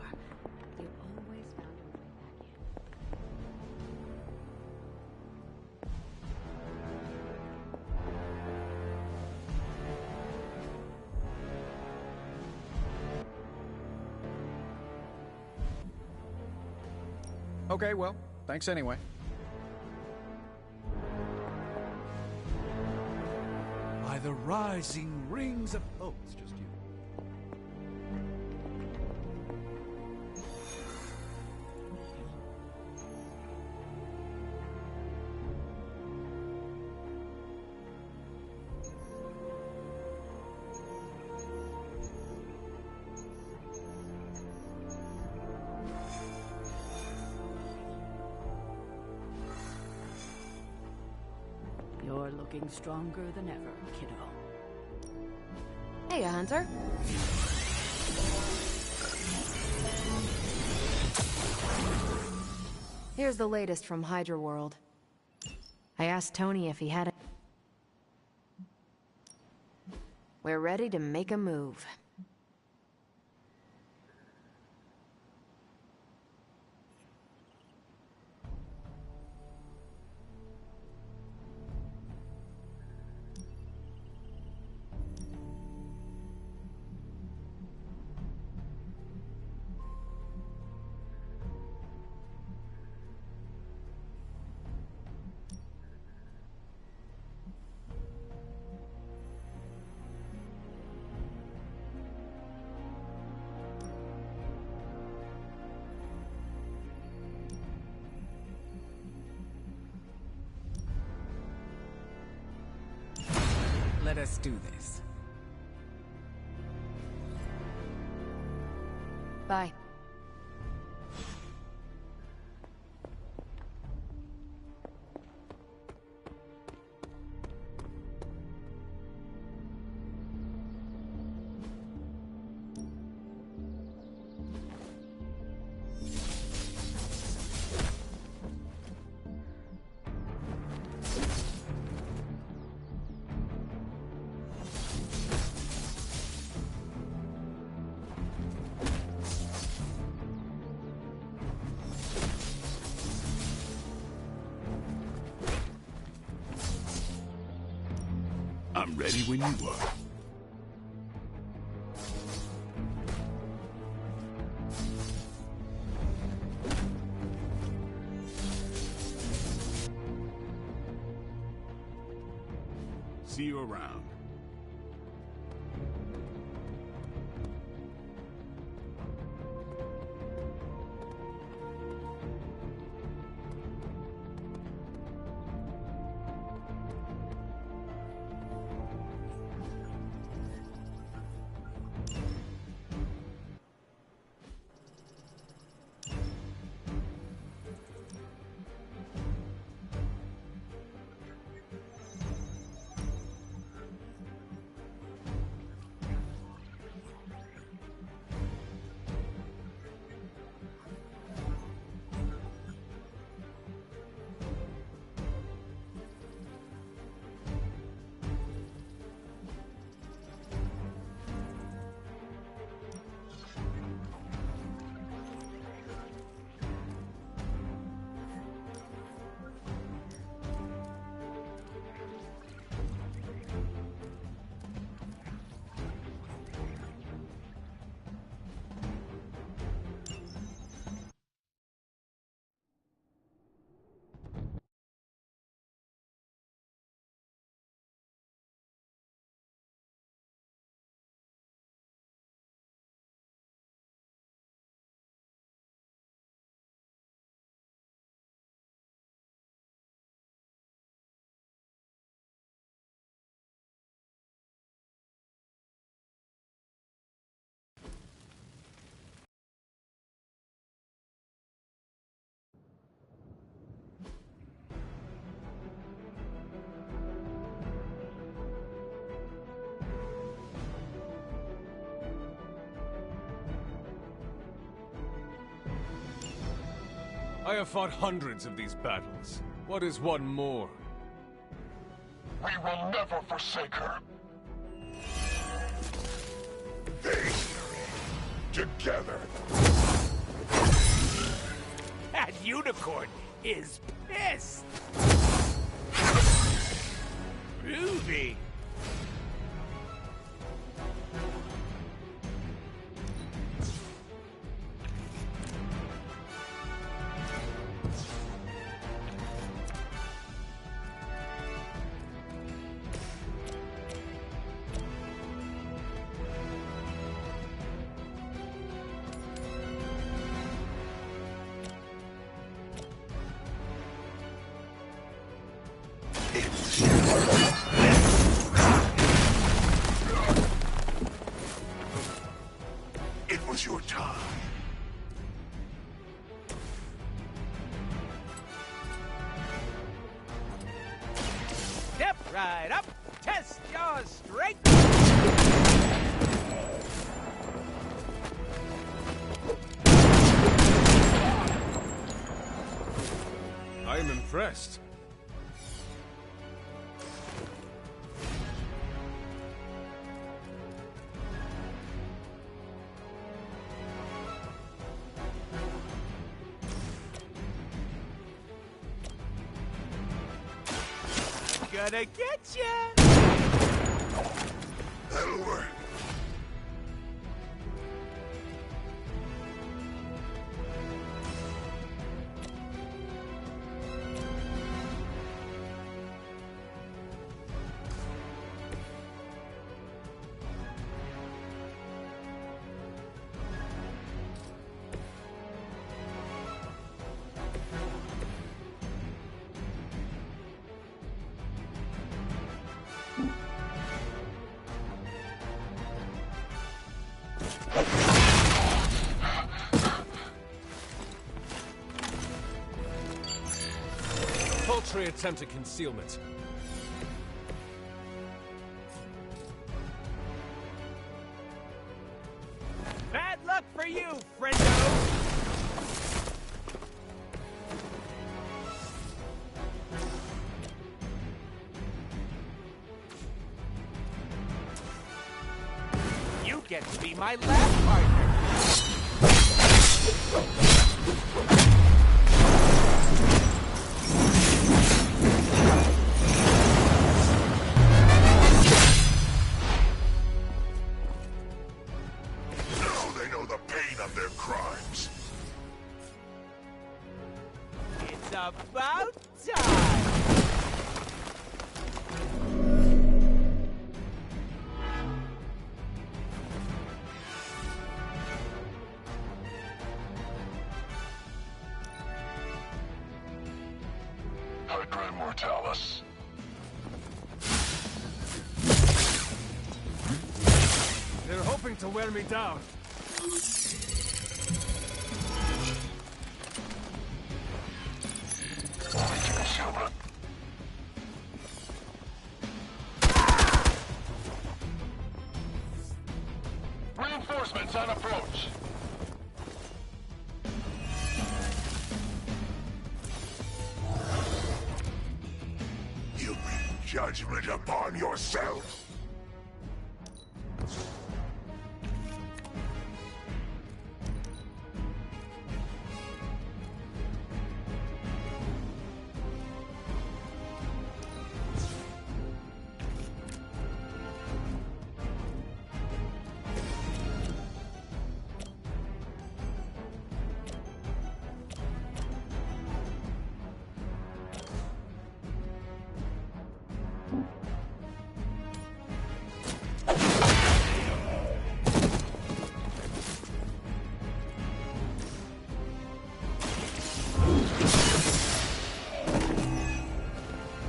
you always found a way back in. Okay, well, thanks anyway. By the rising rings of... Oh, it's just you. You're looking stronger than ever, kiddo. Hey, Hunter. Here's the latest from Hydra World. I asked Tony if he had it. We're ready to make a move. Let us do this. Bye. I'm ready when you are. See you around. I have fought hundreds of these battles. What is one more? We will never forsake her. Victory! Together! That unicorn is pissed! Groovy! It was your time. Step right up, test your strength! I am impressed. Gonna get ya! That'll work. Paltry attempt at concealment. Bad luck for you, friendo! You get to be my lab partner! It's about time! Hydra Mortalis. They're hoping to wear me down. Reinforcements on approach. You bring judgment upon yourself.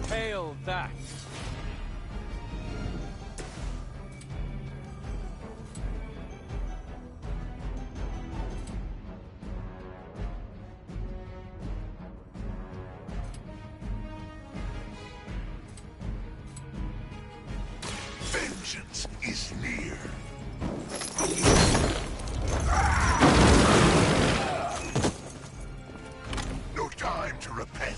Hail that! Vengeance is near. to repent.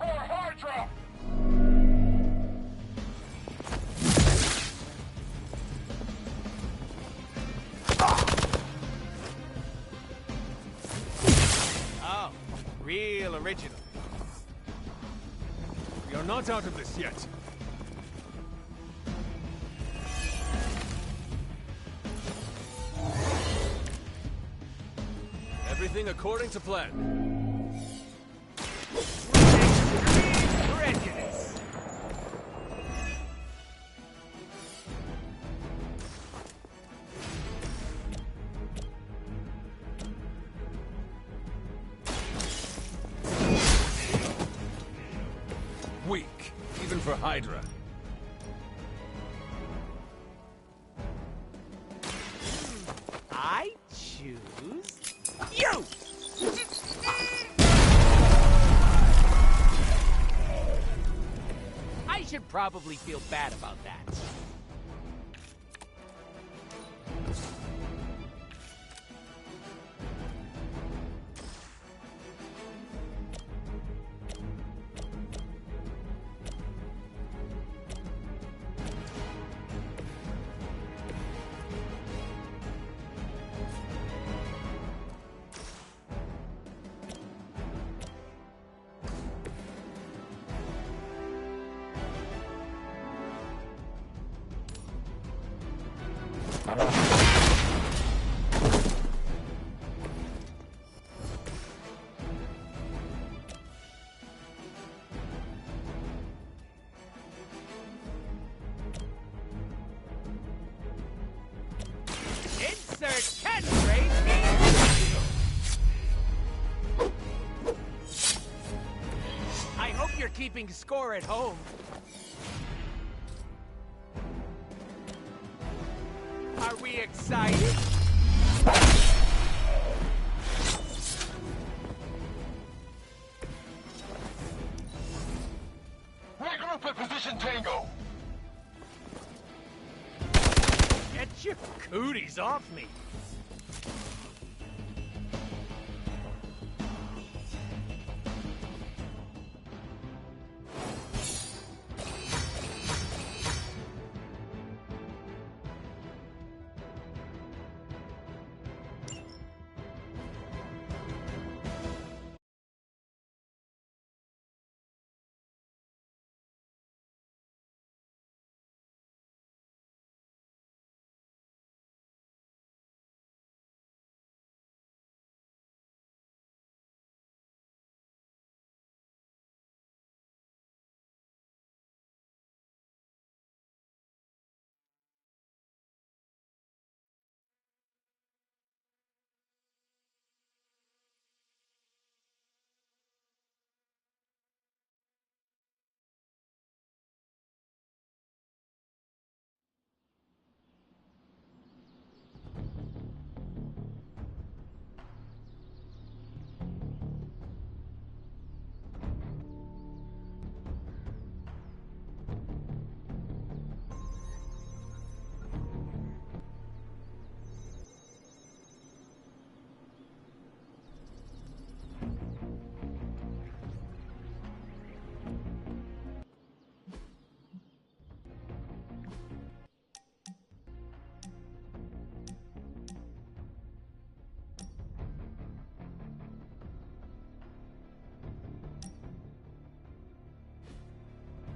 Hydra! Oh, real original. We are not out of this yet. Everything according to plan. Prejudice. Weak, even for Hydra. I choose you! I should probably feel bad about that. Insert catchphrase here. I hope you're keeping score at home. Are we excited? Regroup at position Tango. Get your cooties off me.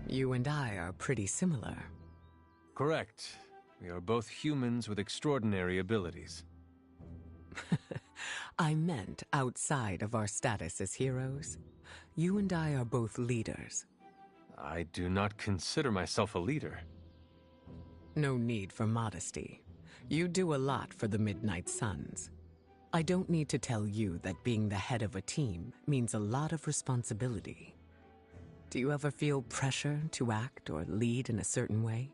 You and I are pretty similar. Correct. We are both humans with extraordinary abilities. I meant outside of our status as heroes. You and I are both leaders. I do not consider myself a leader. No need for modesty. You do a lot for the Midnight Suns. I don't need to tell you that being the head of a team means a lot of responsibility. Do you ever feel pressure to act or lead in a certain way?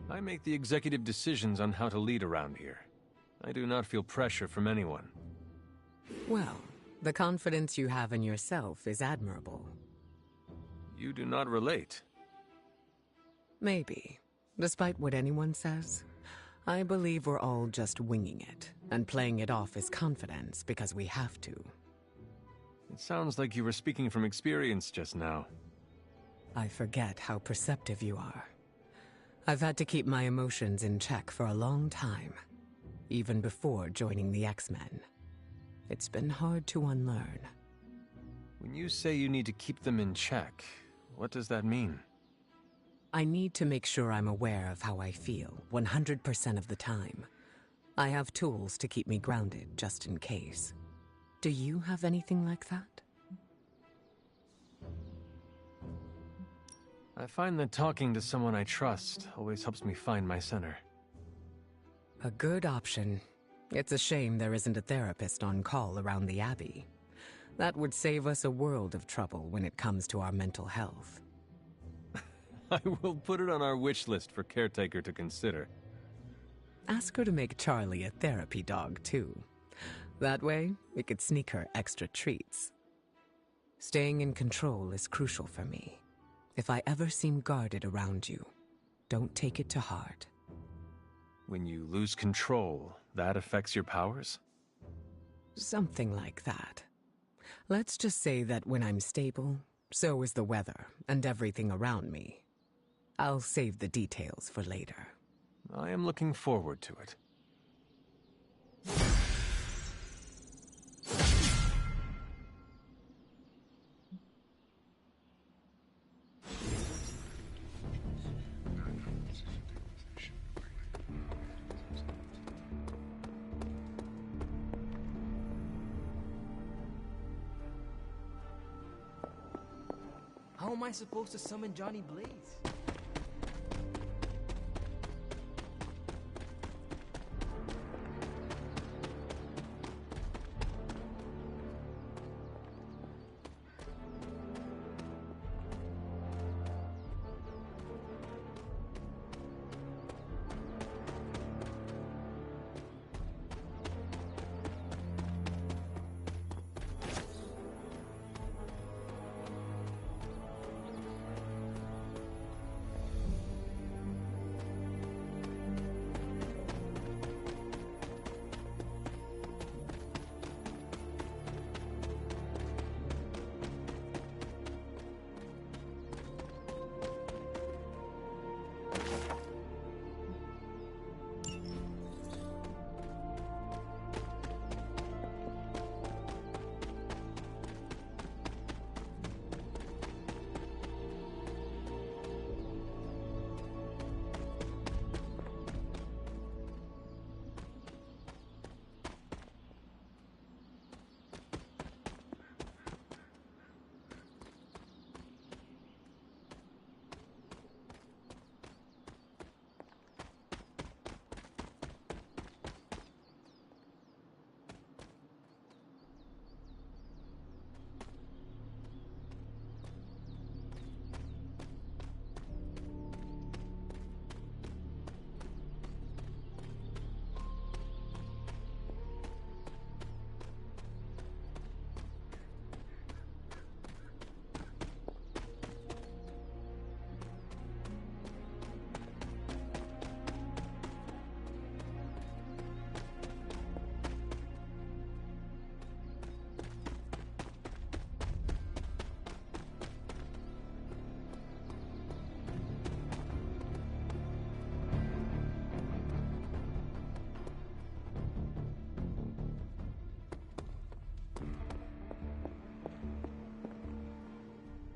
I make the executive decisions on how to lead around here. I do not feel pressure from anyone. Well, the confidence you have in yourself is admirable. You do not relate. Maybe. Despite what anyone says, I believe we're all just winging it and playing it off as confidence because we have to. It sounds like you were speaking from experience just now. I forget how perceptive you are. I've had to keep my emotions in check for a long time, even before joining the X-Men. It's been hard to unlearn. When you say you need to keep them in check, what does that mean? I need to make sure I'm aware of how I feel 100% of the time. I have tools to keep me grounded just in case. Do you have anything like that? I find that talking to someone I trust always helps me find my center. A good option. It's a shame there isn't a therapist on call around the Abbey. That would save us a world of trouble when it comes to our mental health. I will put it on our wish list for Caretaker to consider. Ask her to make Charlie a therapy dog, too. That way, we could sneak her extra treats. Staying in control is crucial for me. If I ever seem guarded around you, don't take it to heart. When you lose control, that affects your powers? Something like that. Let's just say that when I'm stable, so is the weather and everything around me. I'll save the details for later. I am looking forward to it. How am I supposed to summon Johnny Blaze?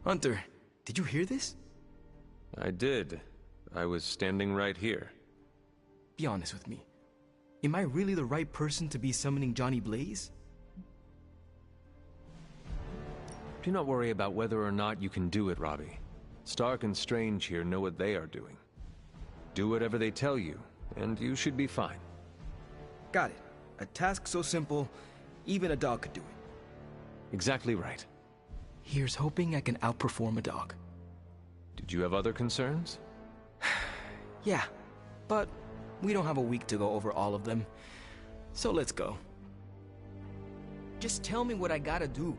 Hunter, did you hear this? I did. I was standing right here. Be honest with me. Am I really the right person to be summoning Johnny Blaze? Do not worry about whether or not you can do it, Robbie. Stark and Strange here know what they are doing. Do whatever they tell you, and you should be fine. Got it. A task so simple, even a dog could do it. Exactly right. Here's hoping I can outperform a dog. Did you have other concerns? Yeah, but we don't have a week to go over all of them. So let's go. Just tell me what I gotta do.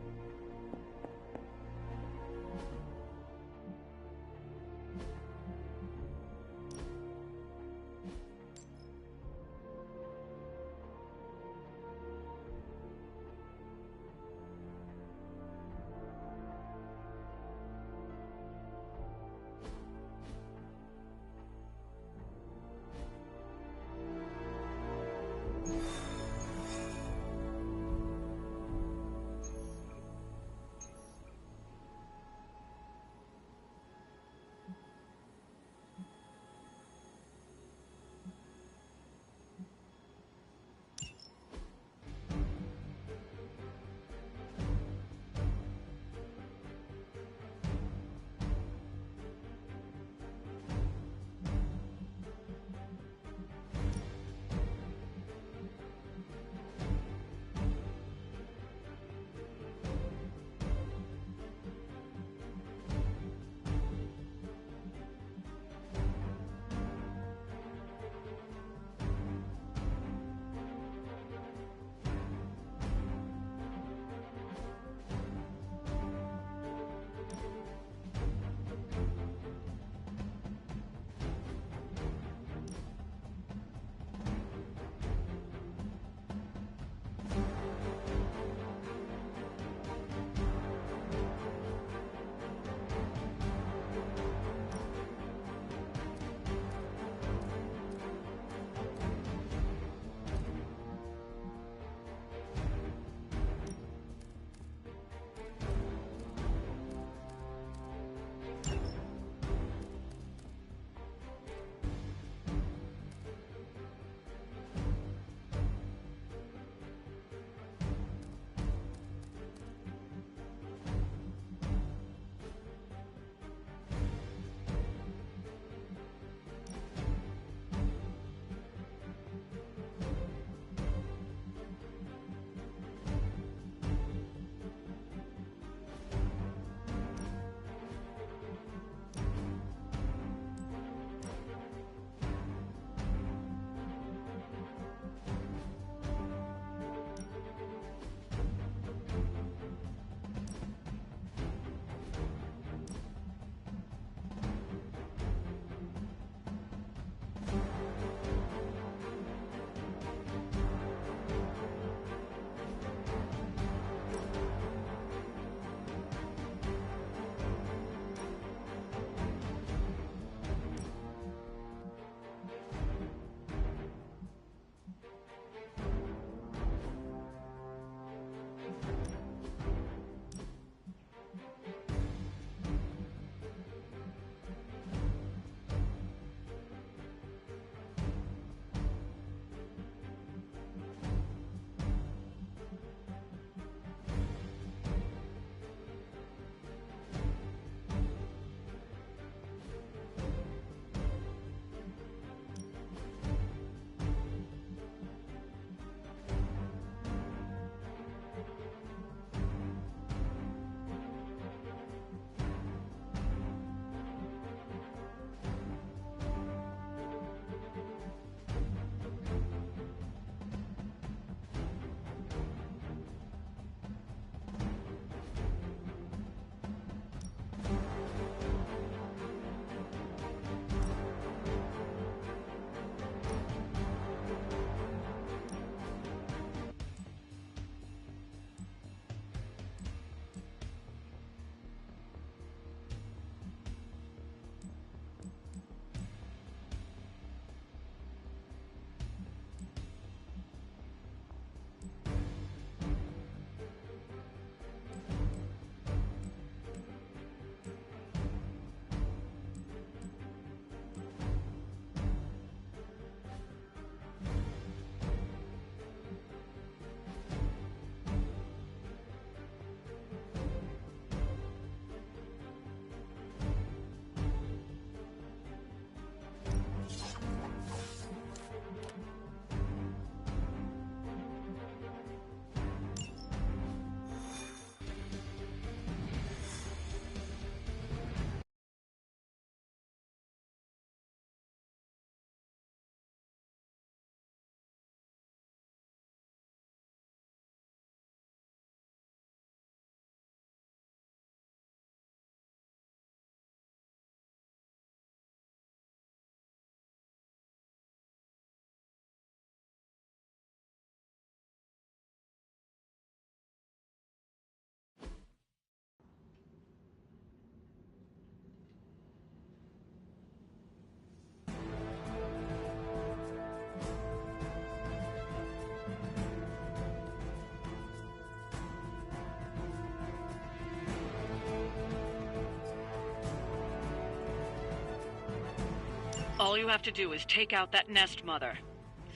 All you have to do is take out that nest mother.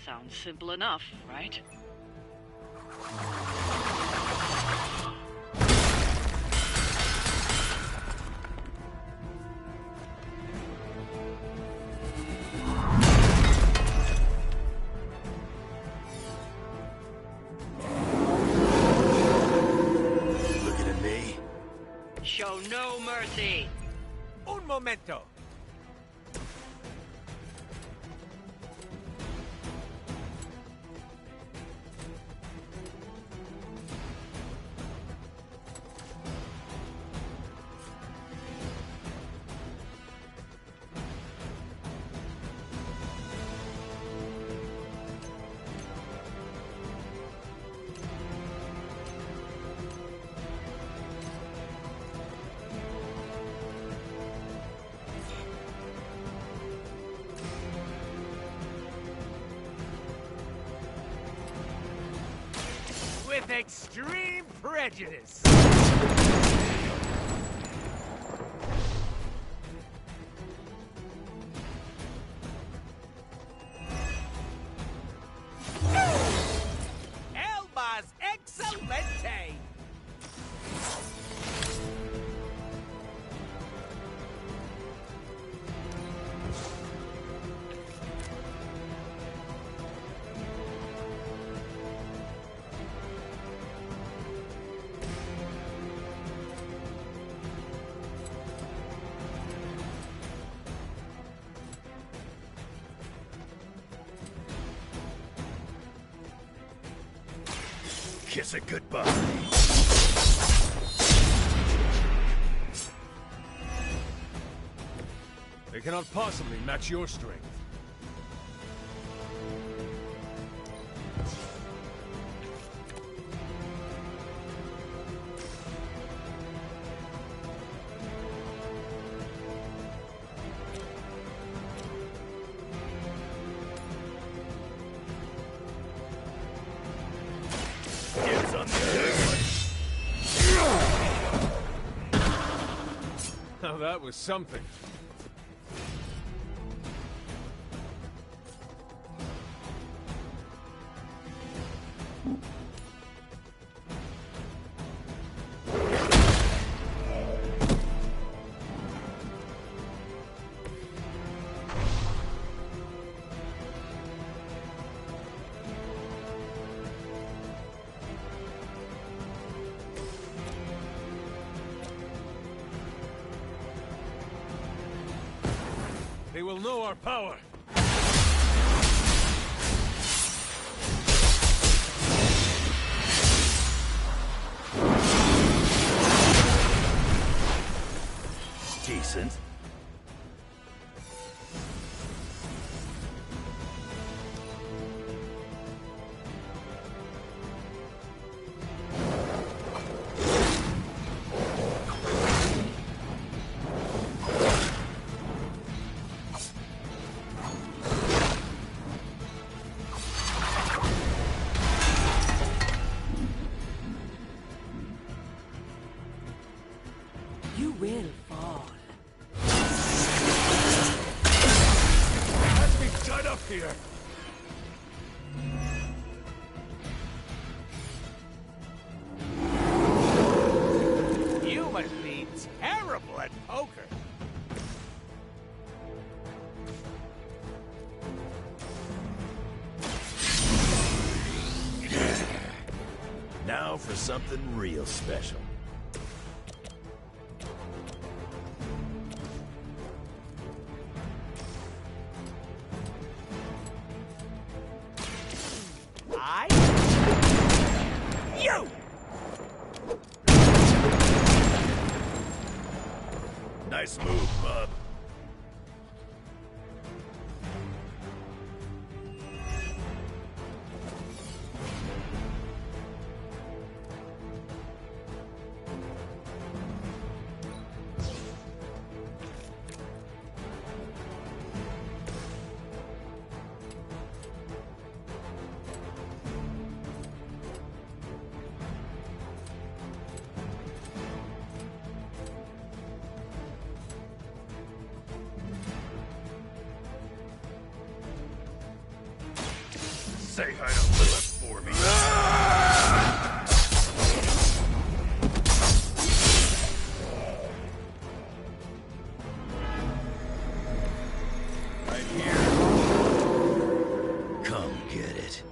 Sounds simple enough, right? Looking at me? Show no mercy. Un momento. With extreme prejudice. Elba's excelente. Kiss it goodbye. They cannot possibly match your strength. Dibs on the other Now that was something. They will know our power. decent. You will fall. Let me shut up here. You must be terrible at poker. Now for something real special. You! Nice move, bub. Say hi to Lilith for me. Right here. Come get it.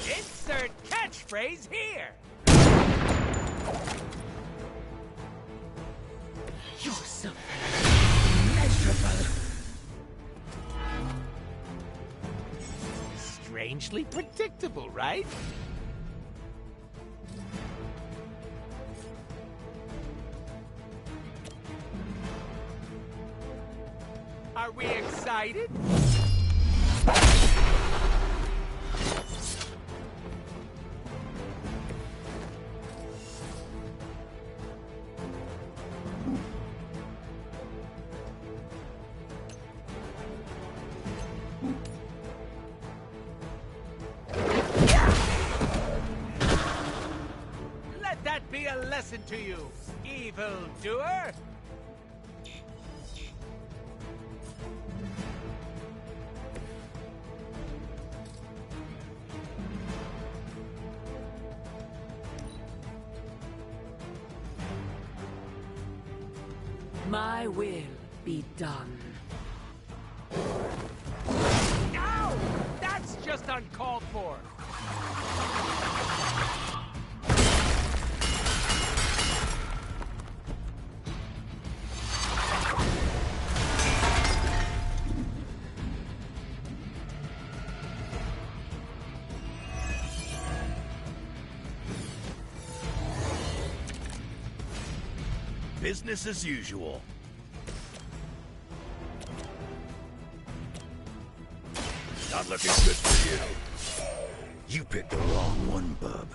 Insert catchphrase here! You're so miserable. Strangely predictable, right? Are we excited? Let that be a lesson to you, evildoer! My will be done. Ow! That's just uncalled for! Business as usual. Not looking good for you. You picked the wrong one, bub.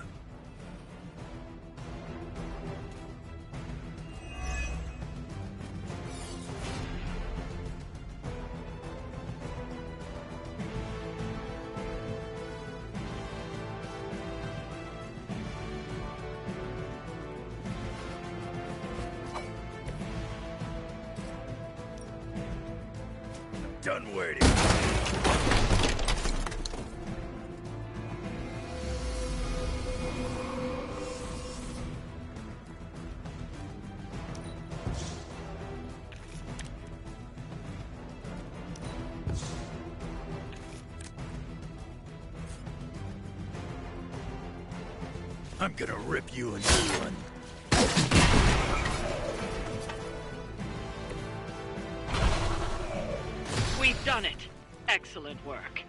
Done waiting. I'm gonna rip you a new one. We've done it. Excellent work.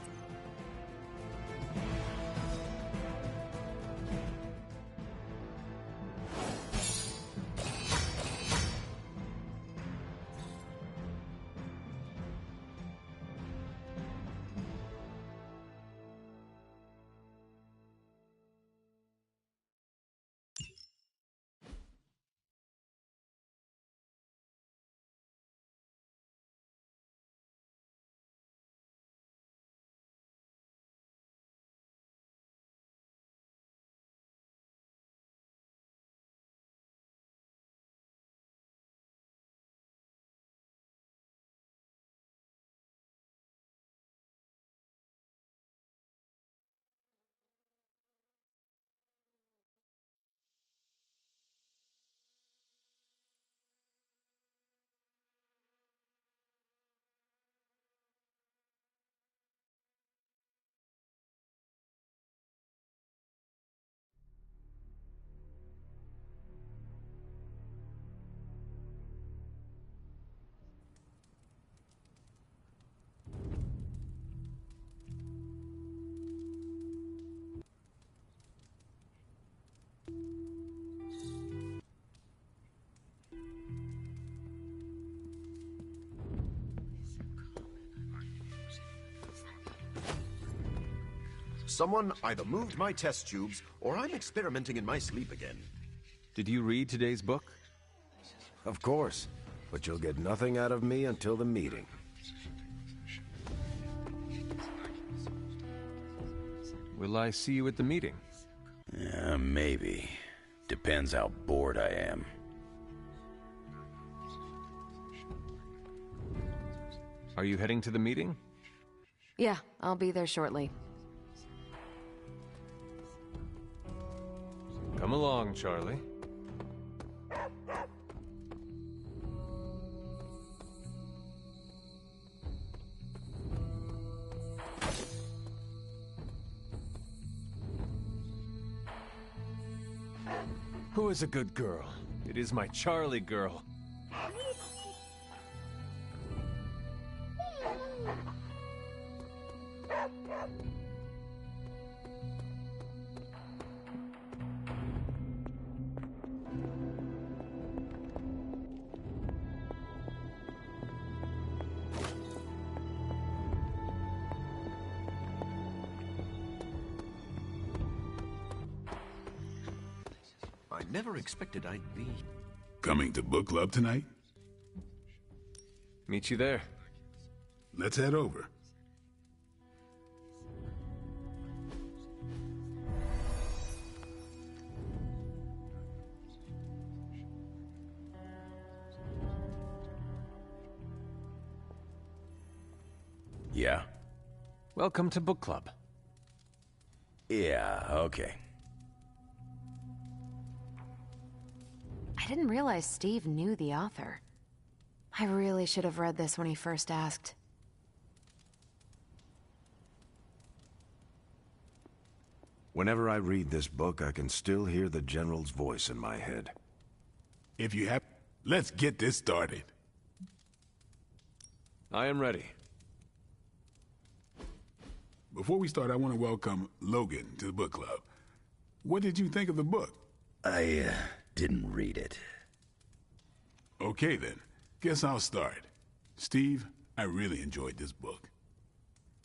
Someone either moved my test tubes, or I'm experimenting in my sleep again. Did you read today's book? Of course, but you'll get nothing out of me until the meeting. Will I see you at the meeting? Maybe. Depends how bored I am. Are you heading to the meeting? Yeah, I'll be there shortly. Come along, Charlie. Who is a good girl? It is my Charlie girl. I never expected I'd be... Coming to book club tonight? Meet you there. Let's head over. Yeah? Welcome to book club. Yeah, okay. I didn't realize Steve knew the author. I really should have read this when he first asked. Whenever I read this book, I can still hear the General's voice in my head. If you have... Let's get this started. I am ready. Before we start, I want to welcome Logan to the book club. What did you think of the book? I didn't read it. Okay then, guess I'll start. Steve, I really enjoyed this book.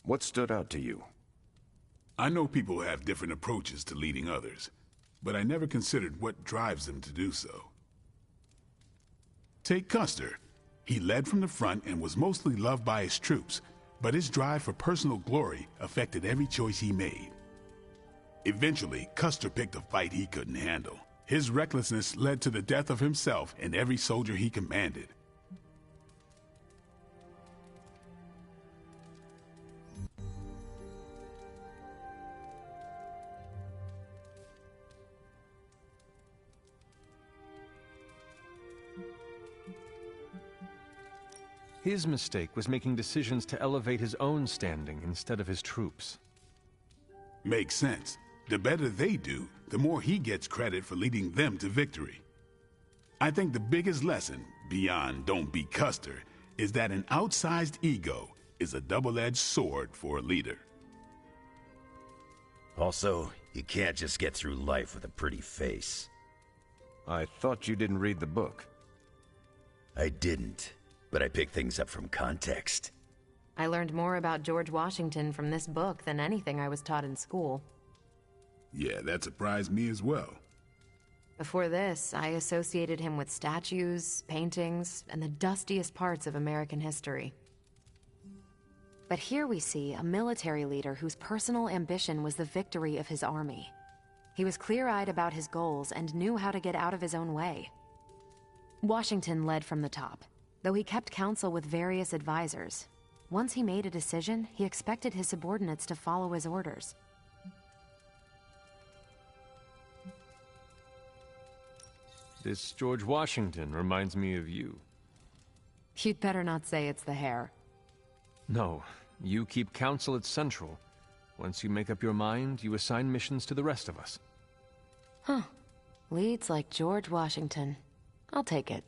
What stood out to you? I know people have different approaches to leading others, but I never considered what drives them to do so. Take Custer. He led from the front and was mostly loved by his troops, but his drive for personal glory affected every choice he made. Eventually, Custer picked a fight he couldn't handle. His recklessness led to the death of himself and every soldier he commanded. His mistake was making decisions to elevate his own standing instead of his troops. Makes sense. The better they do, the more he gets credit for leading them to victory. I think the biggest lesson, beyond don't be Custer, is that an outsized ego is a double-edged sword for a leader. Also, you can't just get through life with a pretty face. I thought you didn't read the book. I didn't, but I picked things up from context. I learned more about George Washington from this book than anything I was taught in school. Yeah, that surprised me as well. Before this, I associated him with statues, paintings, and the dustiest parts of American history. But here we see a military leader whose personal ambition was the victory of his army. He was clear-eyed about his goals and knew how to get out of his own way. Washington led from the top, though he kept counsel with various advisors. Once he made a decision, he expected his subordinates to follow his orders. This George Washington reminds me of you. You'd better not say it's the hair. No, you keep counsel at Central. Once you make up your mind, you assign missions to the rest of us. Huh. Leads like George Washington. I'll take it.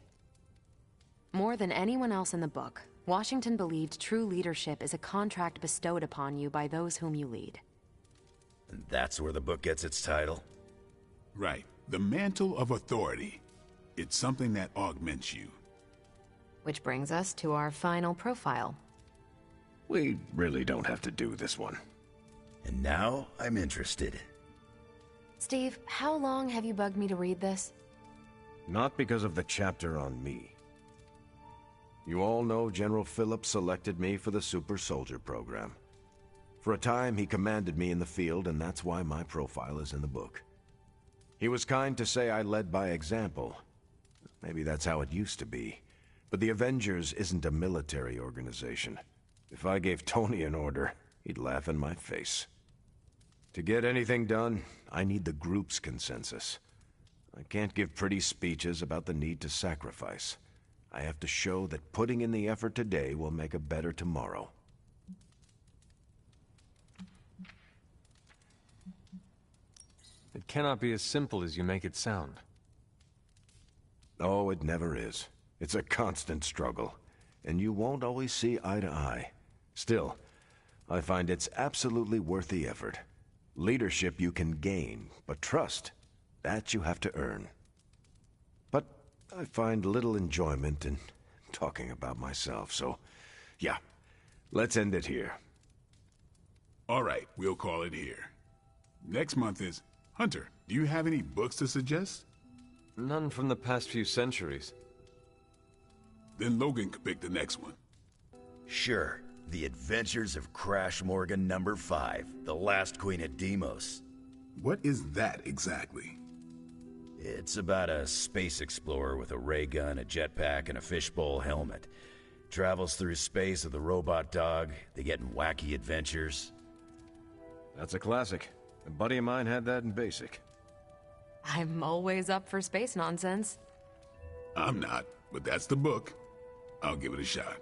More than anyone else in the book, Washington believed true leadership is a contract bestowed upon you by those whom you lead. And that's where the book gets its title? Right. The mantle of authority. It's something that augments you. Which brings us to our final profile. We really don't have to do this one. And now I'm interested. Steve, how long have you bugged me to read this? Not because of the chapter on me. You all know General Phillips selected me for the Super Soldier program. For a time, he commanded me in the field, and that's why my profile is in the book. He was kind to say I led by example. Maybe that's how it used to be. But the Avengers isn't a military organization. If I gave Tony an order, he'd laugh in my face. To get anything done, I need the group's consensus. I can't give pretty speeches about the need to sacrifice. I have to show that putting in the effort today will make a better tomorrow. It cannot be as simple as you make it sound. Oh, it never is. It's a constant struggle, and you won't always see eye to eye. Still, I find it's absolutely worth the effort. Leadership you can gain, but trust, that you have to earn. But I find little enjoyment in talking about myself, so yeah, let's end it here. All right, we'll call it here. Next month is... Hunter, do you have any books to suggest? None from the past few centuries. Then Logan could pick the next one. Sure. The Adventures of Crash Morgan number 5, The Last Queen of Deimos. What is that exactly? It's about a space explorer with a ray gun, a jetpack, and a fishbowl helmet. Travels through space with a robot dog. They get in wacky adventures. That's a classic. A buddy of mine had that in basic. I'm always up for space nonsense. I'm not, but that's the book. I'll give it a shot.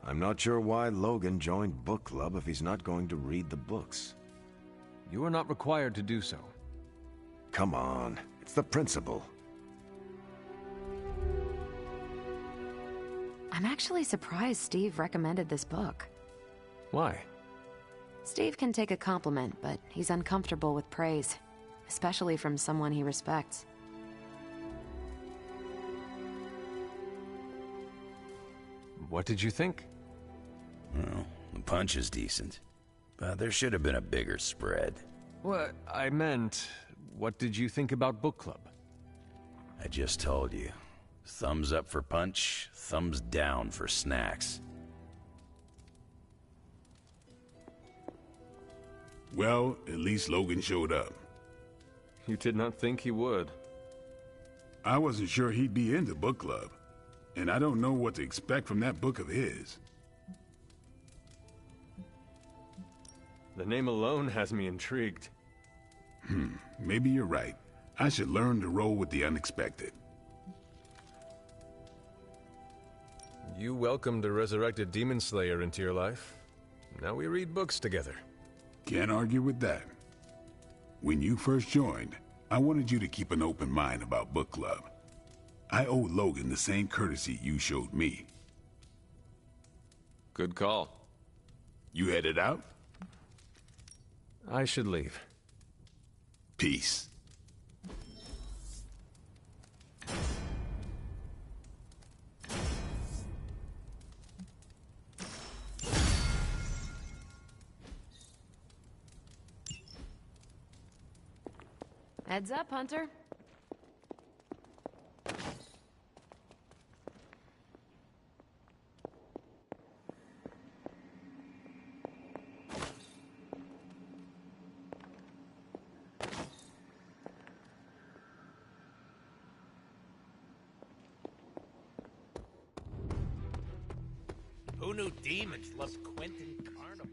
I'm not sure why Logan joined book club if he's not going to read the books. You are not required to do so. Come on, it's the principle. I'm actually surprised Steve recommended this book. Why? Steve can take a compliment, but he's uncomfortable with praise, especially from someone he respects. What did you think? Well, the punch is decent, but there should have been a bigger spread. What I meant, what did you think about book club? I just told you. Thumbs up for punch, thumbs down for snacks. Well, at least Logan showed up. You did not think he would. I wasn't sure he'd be into book club, and I don't know what to expect from that book of his. The name alone has me intrigued. Maybe you're right. I should learn to roll with the unexpected. You welcomed a resurrected demon slayer into your life. Now we read books together. Can't argue with that. When you first joined, I wanted you to keep an open mind about book club. I owe Logan the same courtesy you showed me. Good call. You headed out? I should leave. Peace. Heads up, Hunter. Who knew demons loved Quentin carnivals?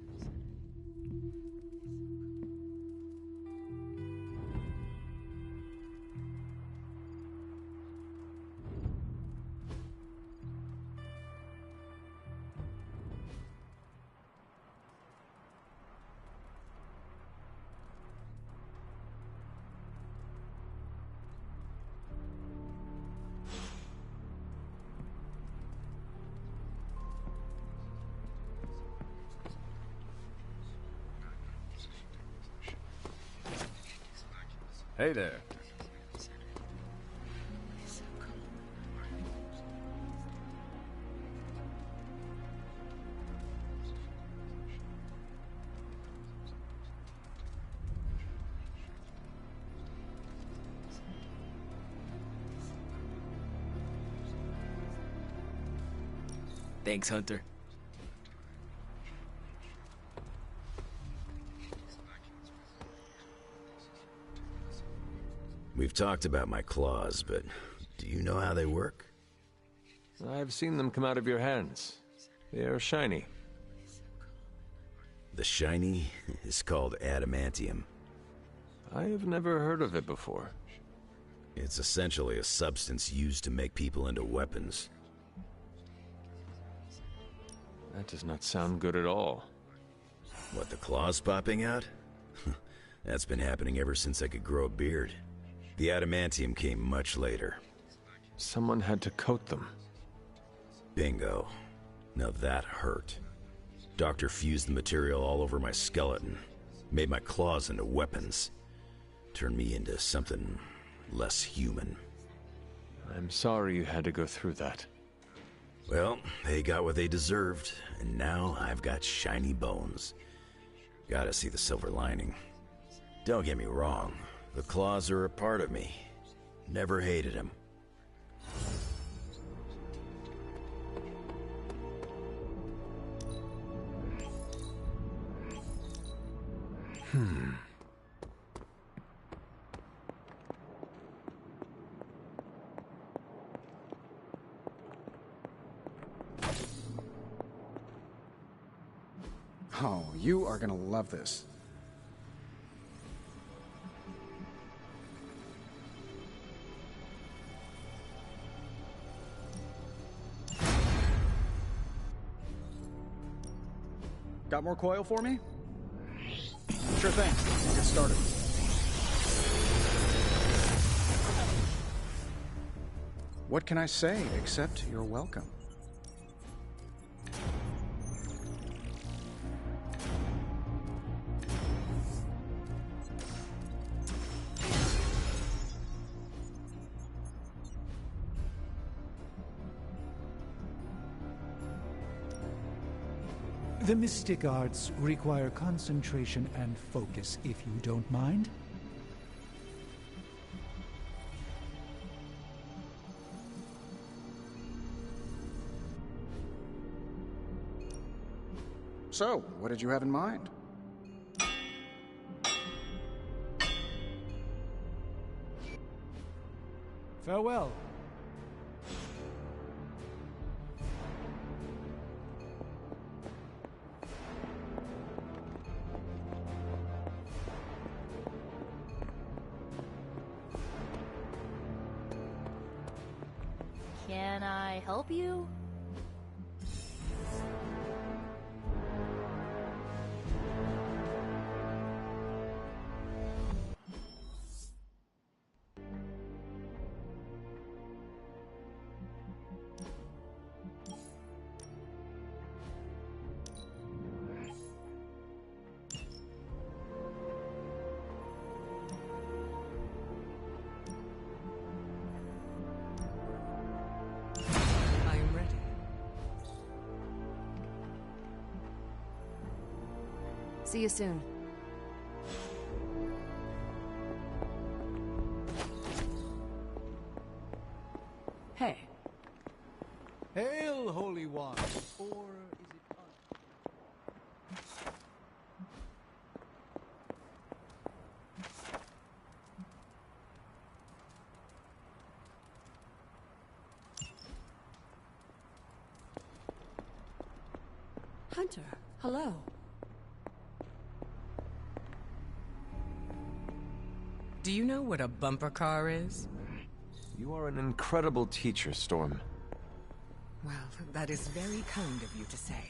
Hey there. Thanks, Hunter. We've talked about my claws, but do you know how they work? I've seen them come out of your hands. They are shiny. The shiny is called adamantium. I have never heard of it before. It's essentially a substance used to make people into weapons. That does not sound good at all. What, the claws popping out? That's been happening ever since I could grow a beard. The adamantium came much later. Someone had to coat them. Bingo. Now that hurt. Doctor fused the material all over my skeleton, made my claws into weapons, turned me into something less human. I'm sorry you had to go through that. Well, they got what they deserved, and now I've got shiny bones. Gotta see the silver lining. Don't get me wrong, the claws are a part of me. Never hated them. Oh, you are gonna love this. Got more coil for me? Sure thing. Let's get started. What can I say except you're welcome? The mystic arts require concentration and focus, if you don't mind. So, what did you have in mind? Farewell. Can I help you? I am ready. See you soon. Hey. Hail, Holy One! Or is it Hunter, hello. Do you know what a bumper car is? You are an incredible teacher, Storm. Well, that is very kind of you to say.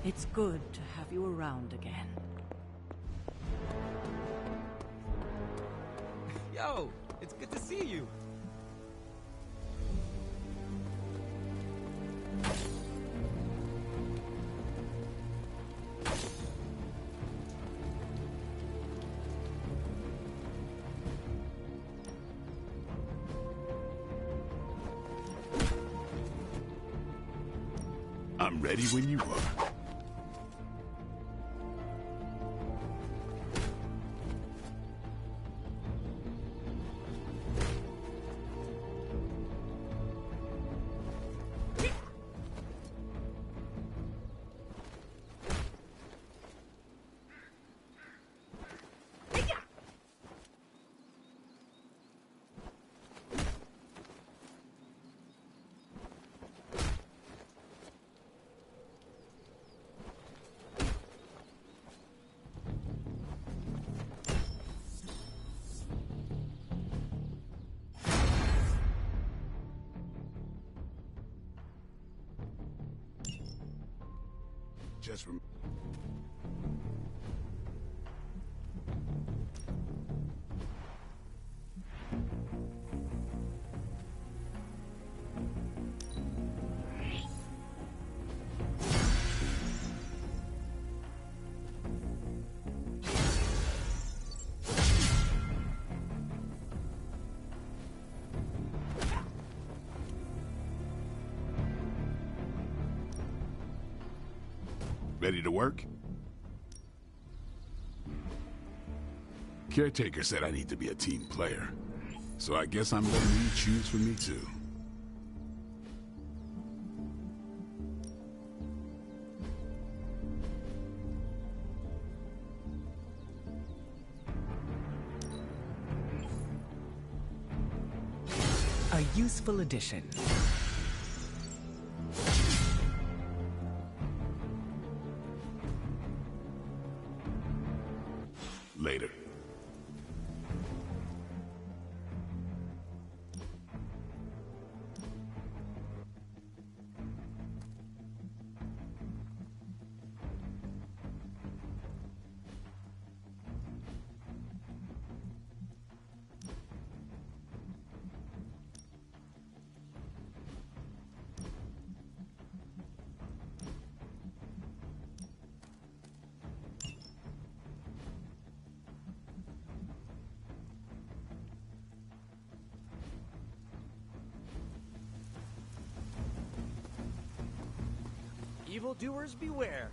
It's good to have you around again. Yo, it's good to see you. I'm ready when you are. Just rem- Ready to work? Caretaker said I need to be a team player, so I guess I'm letting you choose for me too. A useful addition. Later. Evildoers beware.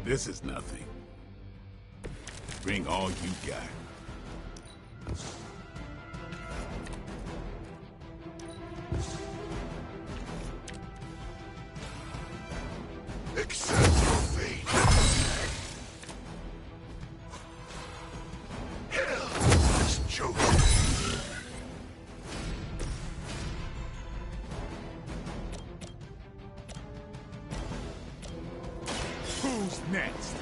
This is nothing. Bring all you got. Accept your fate. Hell, this joke. next?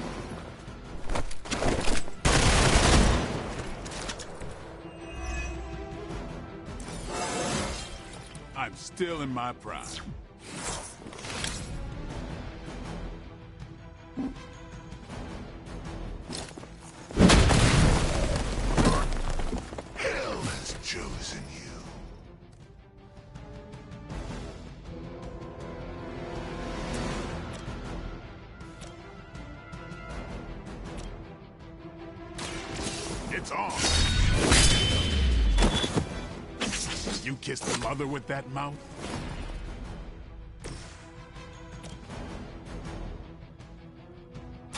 I'm still in my prime. Hell has chosen you. It's on. You kissed the mother with that mouth?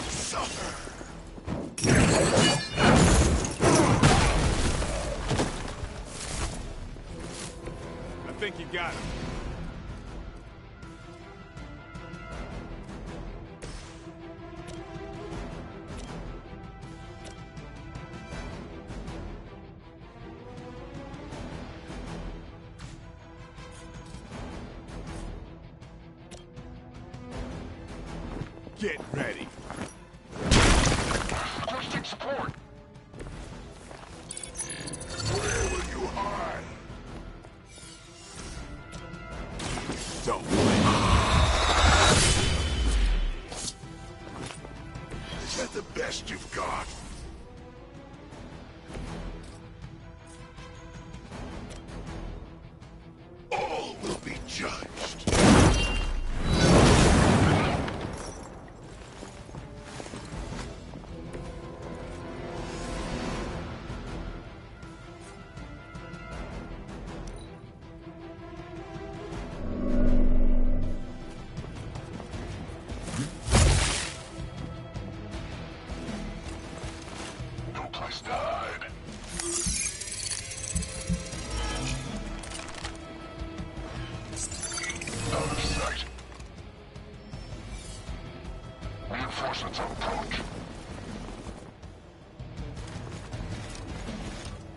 Suffer. I think you got him. Get ready. Requesting support. Where will you hide? Don't blink. Is that the best you've got? All will be judged. No place to hide. Out of sight. Reinforcements on approach.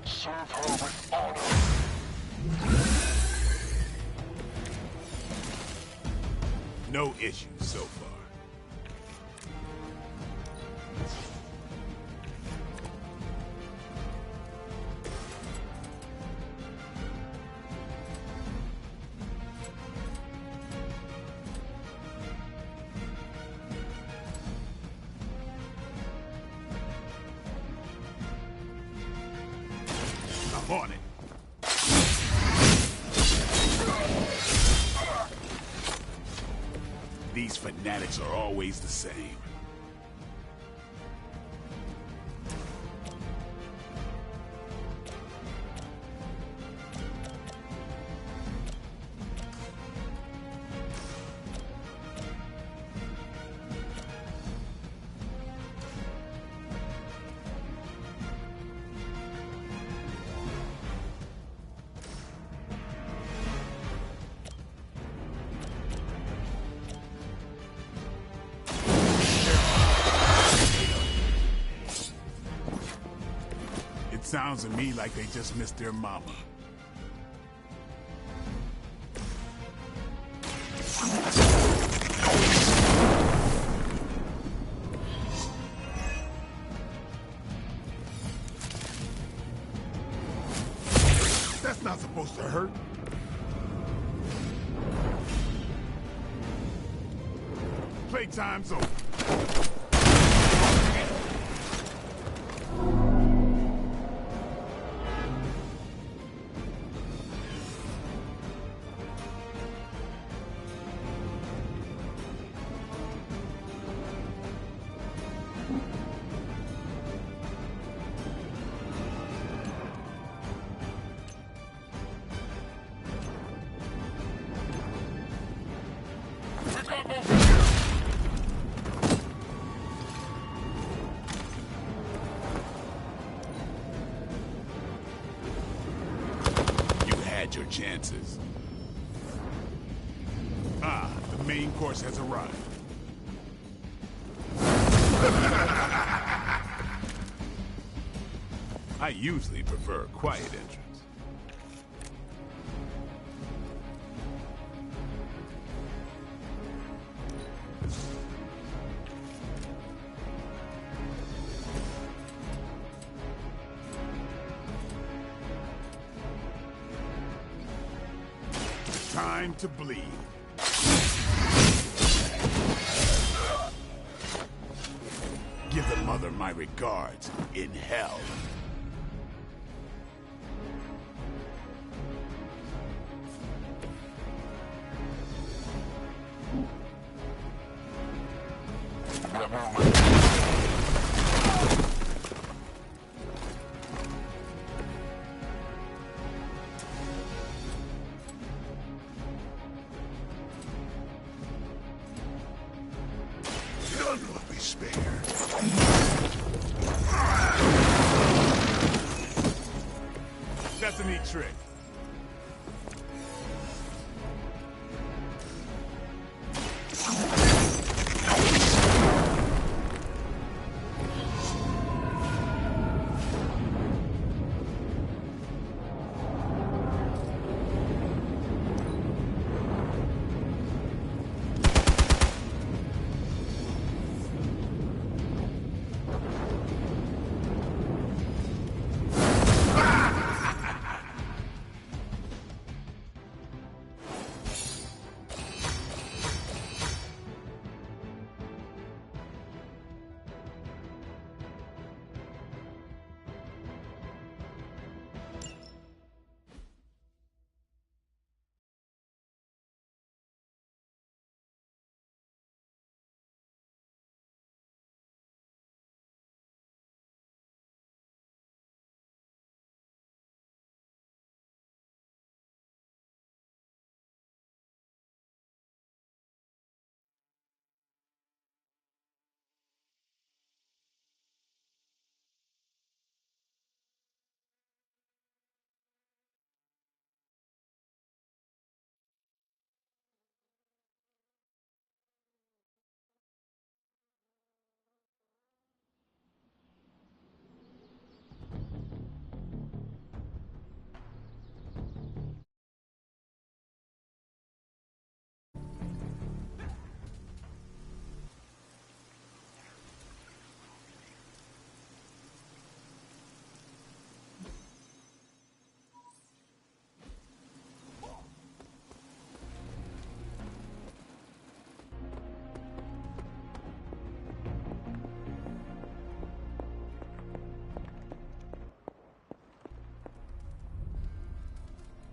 Serve her with honor. No issues so far. I'm on it. These fanatics are always the same. It sounds to me like they just missed their mama. That's not supposed to hurt. Playtime's over. Your chances. Ah, the main course has arrived. I usually prefer a quiet entrance. Time to bleed. Give the mother my regards in hell. None will be spared. That's a neat trick.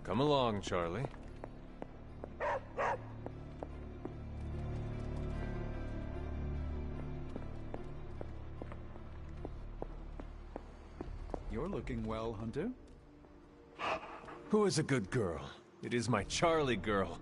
Come along, Charlie. You're looking well, Hunter. Who is a good girl? It is my Charlie girl.